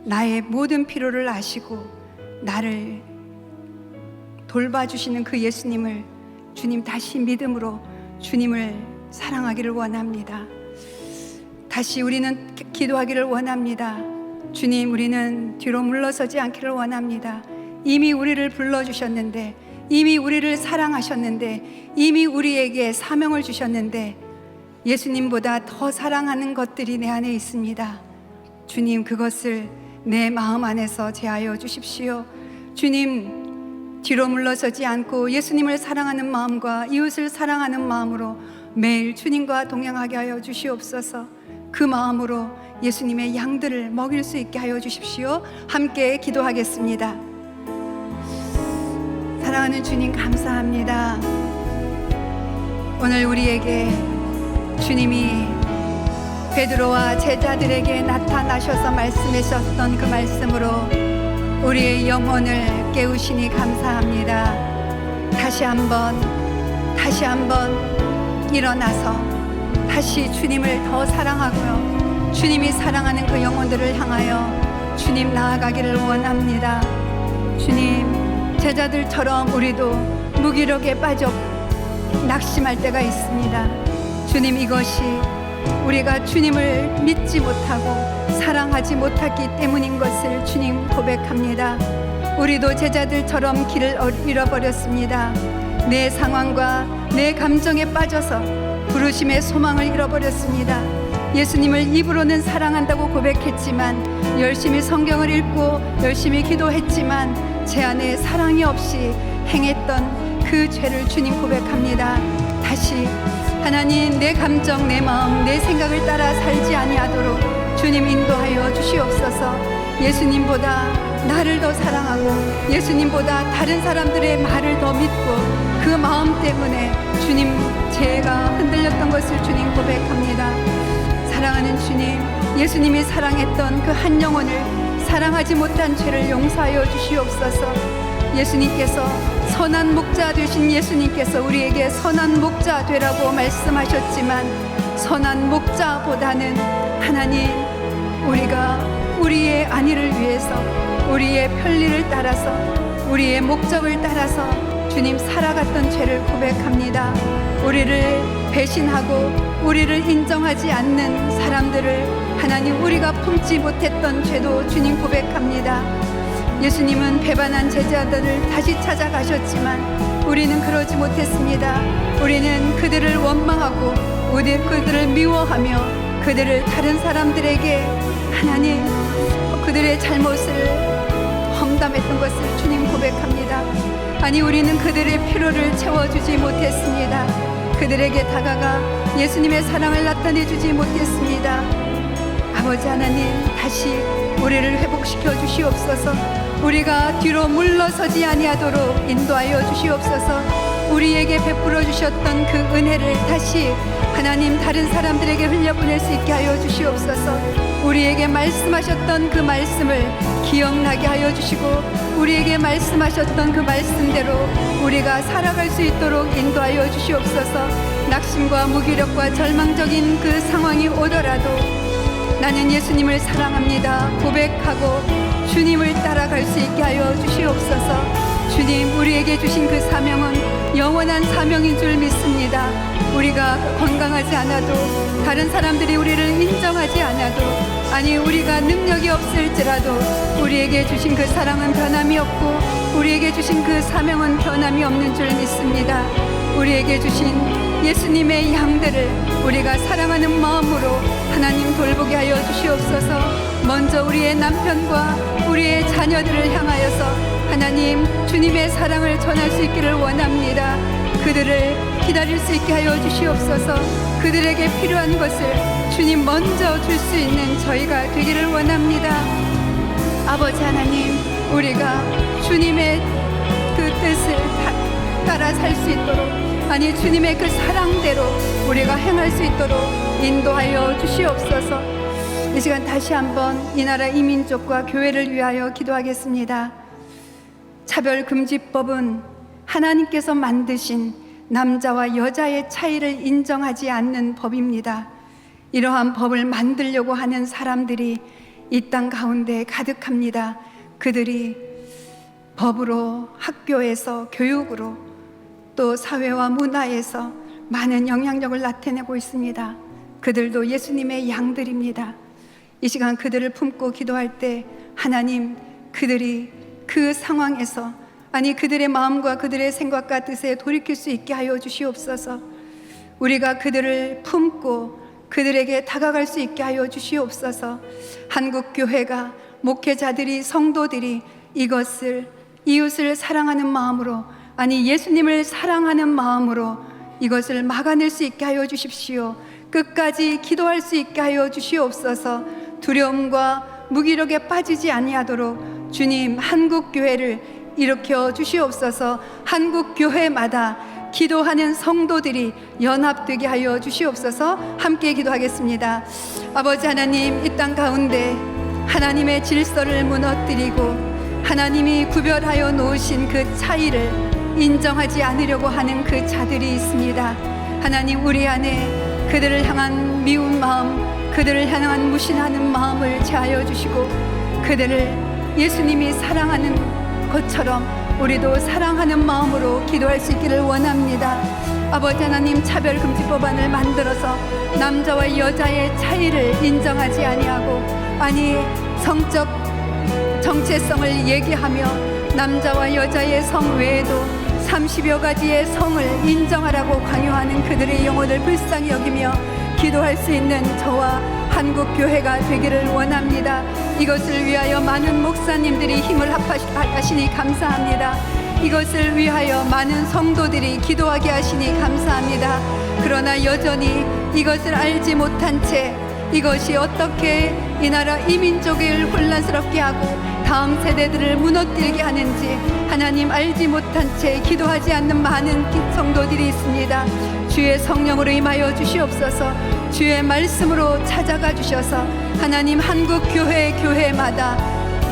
나의 모든 필요를 아시고 나를 돌봐주시는 그 예수님을, 주님 다시 믿음으로 주님을 사랑하기를 원합니다. 다시 우리는 기도하기를 원합니다. 주님, 우리는 뒤로 물러서지 않기를 원합니다. 이미 우리를 불러주셨는데, 이미 우리를 사랑하셨는데, 이미 우리에게 사명을 주셨는데 예수님보다 더 사랑하는 것들이 내 안에 있습니다. 주님, 그것을 내 마음 안에서 제하여 주십시오. 주님, 뒤로 물러서지 않고 예수님을 사랑하는 마음과 이웃을 사랑하는 마음으로 매일 주님과 동행하게 하여 주시옵소서. 그 마음으로 예수님의 양들을 먹일 수 있게 하여 주십시오. 함께 기도하겠습니다. 사랑하는 주님, 감사합니다. 오늘 우리에게 주님이 베드로와 제자들에게 나타나셔서 말씀하셨던 그 말씀으로 우리의 영혼을 깨우시니 감사합니다. 다시 한번 일어나서 다시 주님을 더 사랑하고요, 주님이 사랑하는 그 영혼들을 향하여 주님 나아가기를 원합니다. 주님, 제자들처럼 우리도 무기력에 빠져 낙심할 때가 있습니다. 주님, 이것이 우리가 주님을 믿지 못하고 사랑하지 못했기 때문인 것을 주님 고백합니다. 우리도 제자들처럼 길을 잃어버렸습니다. 내 상황과 내 감정에 빠져서 부르심의 소망을 잃어버렸습니다. 예수님을 입으로는 사랑한다고 고백했지만, 열심히 성경을 읽고 열심히 기도했지만 제 안에 사랑이 없이 행했던 그 죄를 주님 고백합니다. 다시 하나님, 내 감정, 내 마음, 내 생각을 따라 살지 아니하도록 주님 인도하여 주시옵소서. 예수님보다 나를 더 사랑하고 예수님보다 다른 사람들의 말을 더 믿고 그 마음 때문에 주님, 제가 흔들렸던 것을 주님 고백합니다. 사랑하는 주님, 예수님이 사랑했던 그 한 영혼을 사랑하지 못한 죄를 용서하여 주시옵소서. 예수님께서 선한 목자 되신 예수님께서 우리에게 선한 목자 되라고 말씀하셨지만, 선한 목자보다는 하나님, 우리가 우리의 안위를 위해서, 우리의 편리를 따라서, 우리의 목적을 따라서 주님 살아갔던 죄를 고백합니다. 우리를 배신하고 우리를 인정하지 않는 사람들을 하나님, 우리가 품지 못했던 죄도 주님 고백합니다. 예수님은 배반한 제자들을 다시 찾아가셨지만 우리는 그러지 못했습니다. 우리는 그들을 원망하고 그들을 미워하며 그들을 다른 사람들에게 하나님, 그들의 잘못을 험담했던 것을 주님 고백합니다. 아니, 우리는 그들의 필요를 채워주지 못했습니다. 그들에게 다가가 예수님의 사랑을 나타내 주지 못했습니다. 아버지 하나님, 다시 우리를 회복시켜 주시옵소서. 우리가 뒤로 물러서지 아니하도록 인도하여 주시옵소서. 우리에게 베풀어 주셨던 그 은혜를 다시 하나님 다른 사람들에게 흘려보낼 수 있게 하여 주시옵소서. 우리에게 말씀하셨던 그 말씀을 기억나게 하여 주시고, 우리에게 말씀하셨던 그 말씀대로 우리가 살아갈 수 있도록 인도하여 주시옵소서. 낙심과 무기력과 절망적인 그 상황이 오더라도 나는 예수님을 사랑합니다 고백하고 주님을 따라갈 수 있게 하여 주시옵소서. 주님, 우리에게 주신 그 사명은 영원한 사명인 줄 믿습니다. 우리가 건강하지 않아도, 다른 사람들이 우리를 인정하지 않아도, 아니 우리가 능력이 없을지라도 우리에게 주신 그 사랑은 변함이 없고, 우리에게 주신 그 사명은 변함이 없는 줄 믿습니다. 우리에게 주신 예수님의 양들을 우리가 사랑하는 마음으로 하나님 돌보게 하여 주시옵소서. 먼저 우리의 남편과 우리의 자녀들을 향하여서 하나님 주님의 사랑을 전할 수 있기를 원합니다. 그들을 기다릴 수 있게 하여 주시옵소서. 그들에게 필요한 것을 주님 먼저 줄 수 있는 저희가 되기를 원합니다. 아버지 하나님, 우리가 주님의 그 뜻을 따라 살 수 있도록, 아니 주님의 그 사랑대로 우리가 행할 수 있도록 인도하여 주시옵소서. 이 시간 다시 한번 이 나라 이 민족과 교회를 위하여 기도하겠습니다. 차별금지법은 하나님께서 만드신 남자와 여자의 차이를 인정하지 않는 법입니다. 이러한 법을 만들려고 하는 사람들이 이 땅 가운데 가득합니다. 그들이 법으로, 학교에서, 교육으로, 또 사회와 문화에서 많은 영향력을 나타내고 있습니다. 그들도 예수님의 양들입니다. 이 시간 그들을 품고 기도할 때 하나님, 그들이 그 상황에서, 아니 그들의 마음과 그들의 생각과 뜻에 돌이킬 수 있게 하여 주시옵소서. 우리가 그들을 품고 그들에게 다가갈 수 있게 하여 주시옵소서. 한국교회가, 목회자들이, 성도들이 이것을, 이웃을 사랑하는 마음으로, 아니 예수님을 사랑하는 마음으로 이것을 막아낼 수 있게 하여 주십시오. 끝까지 기도할 수 있게 하여 주시옵소서. 두려움과 무기력에 빠지지 아니하도록 주님, 한국교회를 일으켜 주시옵소서. 한국교회마다 기도하는 성도들이 연합되게 하여 주시옵소서. 함께 기도하겠습니다. 아버지 하나님, 이 땅 가운데 하나님의 질서를 무너뜨리고 하나님이 구별하여 놓으신 그 차이를 인정하지 않으려고 하는 그 자들이 있습니다. 하나님, 우리 안에 그들을 향한 미운 마음, 그들을 향한 무신하는 마음을 제하여 주시고, 그들을 예수님이 사랑하는 것처럼 우리도 사랑하는 마음으로 기도할 수 있기를 원합니다. 아버지 하나님, 차별금지법안을 만들어서 남자와 여자의 차이를 인정하지 아니하고, 아니 성적 정체성을 얘기하며 남자와 여자의 성 외에도 30여 가지의 성을 인정하라고 강요하는 그들의 영혼을 불쌍히 여기며 기도할 수 있는 저와 한국교회가 되기를 원합니다. 이것을 위하여 많은 목사님들이 힘을 합하시니 감사합니다. 이것을 위하여 많은 성도들이 기도하게 하시니 감사합니다. 그러나 여전히 이것을 알지 못한 채 이것이 어떻게 이 나라 이 민족을 혼란스럽게 하고 다음 세대들을 무너뜨리게 하는지 하나님 알지 못한 채 기도하지 않는 많은 성도들이 있습니다. 주의 성령으로 임하여 주시옵소서. 주의 말씀으로 찾아가 주셔서 하나님, 한국 교회마다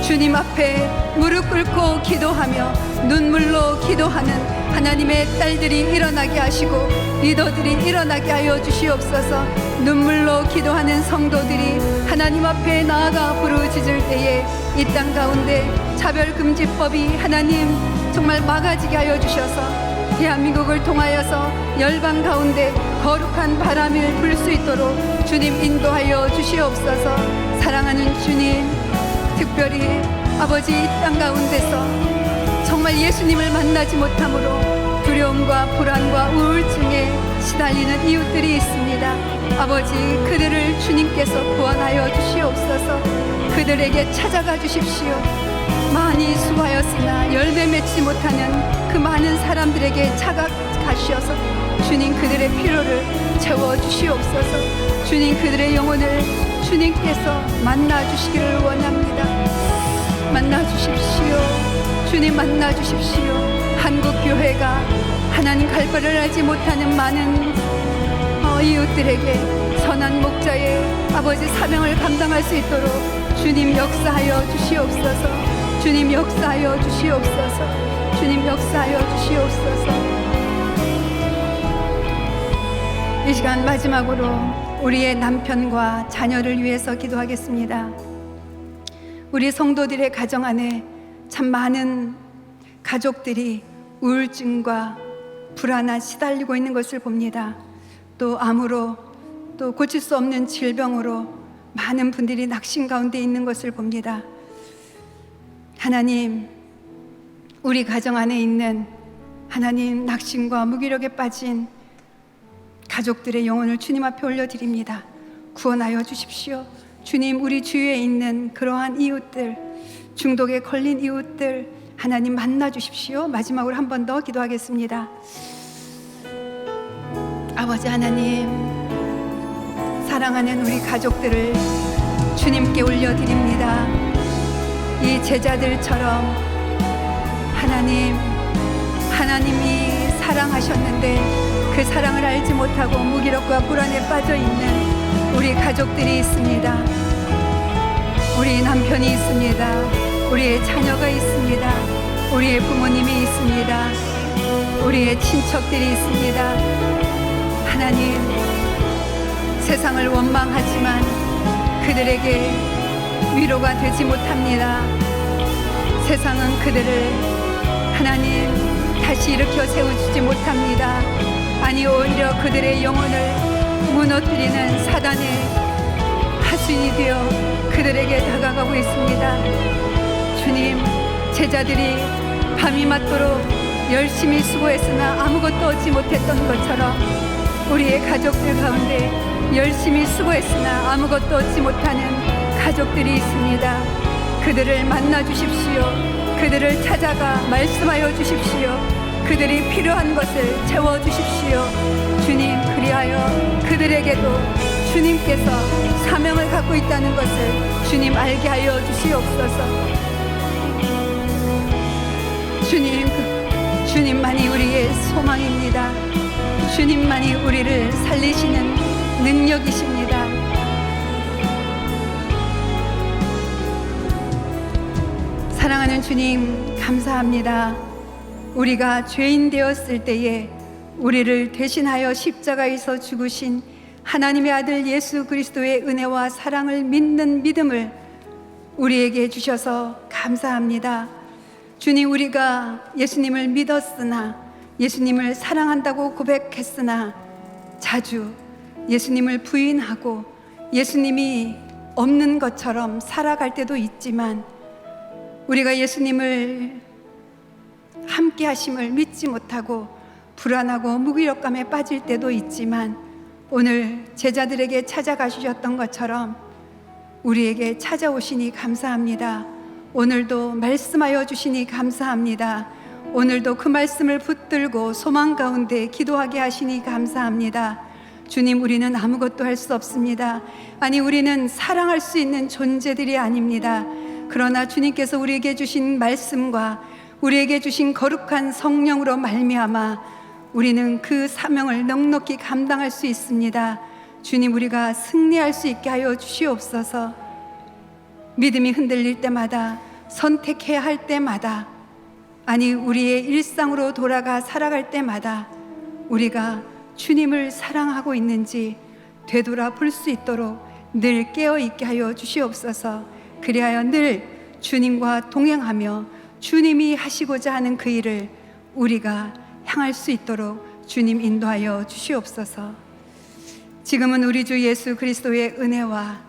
주님 앞에 무릎 꿇고 기도하며 눈물로 기도하는 하나님의 딸들이 일어나게 하시고 리더들이 일어나게 하여 주시옵소서. 눈물로 기도하는 성도들이 하나님 앞에 나아가 부르짖을 때에 이 땅 가운데 차별금지법이 하나님 정말 막아지게 하여 주셔서 대한민국을 통하여서 열방 가운데 거룩한 바람을 불 수 있도록 주님 인도하여 주시옵소서. 사랑하는 주님, 특별히 아버지 이 땅 가운데서 정말 예수님을 만나지 못함으로 두려움과 불안과 우울증에 시달리는 이웃들이 있습니다. 아버지, 그들을 주님께서 구원하여 주시옵소서. 그들에게 찾아가 주십시오. 많이 수고하였으나 열매 맺지 못하는 그 많은 사람들에게 찾아가시어서 주님 그들의 필요를 채워주시옵소서. 주님 그들의 영혼을 주님께서 만나주시기를 원합니다. 만나주십시오. 주님 만나주십시오. 한국교회가 하나님 갈 바를 알지 못하는 많은 이웃들에게 선한 목자의 아버지 사명을 감당할 수 있도록 주님 역사하여 주시옵소서. 주님 역사하여 주시옵소서. 주님 역사하여 주시옵소서. 이 시간 마지막으로 우리의 남편과 자녀를 위해서 기도하겠습니다. 우리 성도들의 가정 안에 참 많은 가족들이 우울증과 불안에 시달리고 있는 것을 봅니다. 또 암으로, 또 고칠 수 없는 질병으로 많은 분들이 낙심 가운데 있는 것을 봅니다. 하나님, 우리 가정 안에 있는 하나님 낙심과 무기력에 빠진 가족들의 영혼을 주님 앞에 올려드립니다. 구원하여 주십시오. 주님, 우리 주위에 있는 그러한 이웃들, 중독에 걸린 이웃들 하나님 만나 주십시오. 마지막으로 한 번 더 기도하겠습니다. 아버지 하나님, 사랑하는 우리 가족들을 주님께 올려드립니다. 이 제자들처럼 하나님이 사랑하셨는데 그 사랑을 알지 못하고 무기력과 불안에 빠져 있는 우리 가족들이 있습니다. 우리 남편이 있습니다. 우리의 자녀가 있습니다. 우리의 부모님이 있습니다. 우리의 친척들이 있습니다. 하나님, 세상을 원망하지만 그들에게 위로가 되지 못합니다. 세상은 그들을 하나님 다시 일으켜 세워주지 못합니다. 아니, 오히려 그들의 영혼을 무너뜨리는 사단의 하수인이 되어 그들에게 다가가고 있습니다. 주님, 제자들이 밤이 맞도록 열심히 수고했으나 아무것도 얻지 못했던 것처럼 우리의 가족들 가운데 열심히 수고했으나 아무것도 얻지 못하는 가족들이 있습니다. 그들을 만나 주십시오. 그들을 찾아가 말씀하여 주십시오. 그들이 필요한 것을 채워주십시오. 주님, 그리하여 그들에게도 주님께서 사명을 갖고 있다는 것을 주님 알게 하여 주시옵소서. 주님만이 우리의 소망입니다. 주님만이 우리를 살리시는 능력이십니다. 사랑하는 주님, 감사합니다. 우리가 죄인 되었을 때에 우리를 대신하여 십자가에서 죽으신 하나님의 아들 예수 그리스도의 은혜와 사랑을 믿는 믿음을 우리에게 주셔서 감사합니다. 주님, 우리가 예수님을 믿었으나, 예수님을 사랑한다고 고백했으나 자주 예수님을 부인하고 예수님이 없는 것처럼 살아갈 때도 있지만, 우리가 예수님을 함께 하심을 믿지 못하고 불안하고 무기력감에 빠질 때도 있지만, 오늘 제자들에게 찾아가주셨던 것처럼 우리에게 찾아오시니 감사합니다. 오늘도 말씀하여 주시니 감사합니다. 오늘도 그 말씀을 붙들고 소망 가운데 기도하게 하시니 감사합니다. 주님, 우리는 아무것도 할 수 없습니다. 아니, 우리는 사랑할 수 있는 존재들이 아닙니다. 그러나 주님께서 우리에게 주신 말씀과 우리에게 주신 거룩한 성령으로 말미암아 우리는 그 사명을 넉넉히 감당할 수 있습니다. 주님, 우리가 승리할 수 있게 하여 주시옵소서. 믿음이 흔들릴 때마다, 선택해야 할 때마다, 아니 우리의 일상으로 돌아가 살아갈 때마다 우리가 주님을 사랑하고 있는지 되돌아 볼 수 있도록 늘 깨어있게 하여 주시옵소서. 그리하여 늘 주님과 동행하며 주님이 하시고자 하는 그 일을 우리가 향할 수 있도록 주님 인도하여 주시옵소서. 지금은 우리 주 예수 그리스도의 은혜와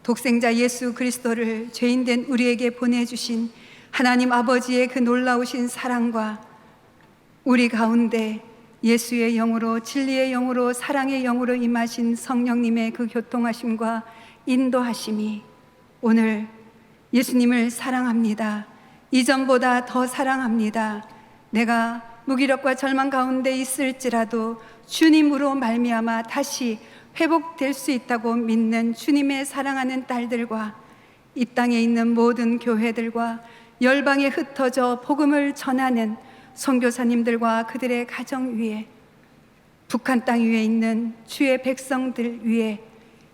독생자 예수 그리스도를 죄인된 우리에게 보내주신 하나님 아버지의 그 놀라우신 사랑과 우리 가운데 예수의 영으로, 진리의 영으로, 사랑의 영으로 임하신 성령님의 그 교통하심과 인도하심이 오늘 예수님을 사랑합니다. 이전보다 더 사랑합니다. 내가 무기력과 절망 가운데 있을지라도 주님으로 말미암아 다시 회복될 수 있다고 믿는 주님의 사랑하는 딸들과 이 땅에 있는 모든 교회들과 열방에 흩어져 복음을 전하는 선교사님들과 그들의 가정 위에, 북한 땅 위에 있는 주의 백성들 위에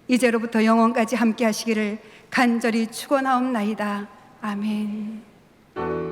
이제로부터 영원까지 함께 하시기를 간절히 축원하옵나이다. 아멘.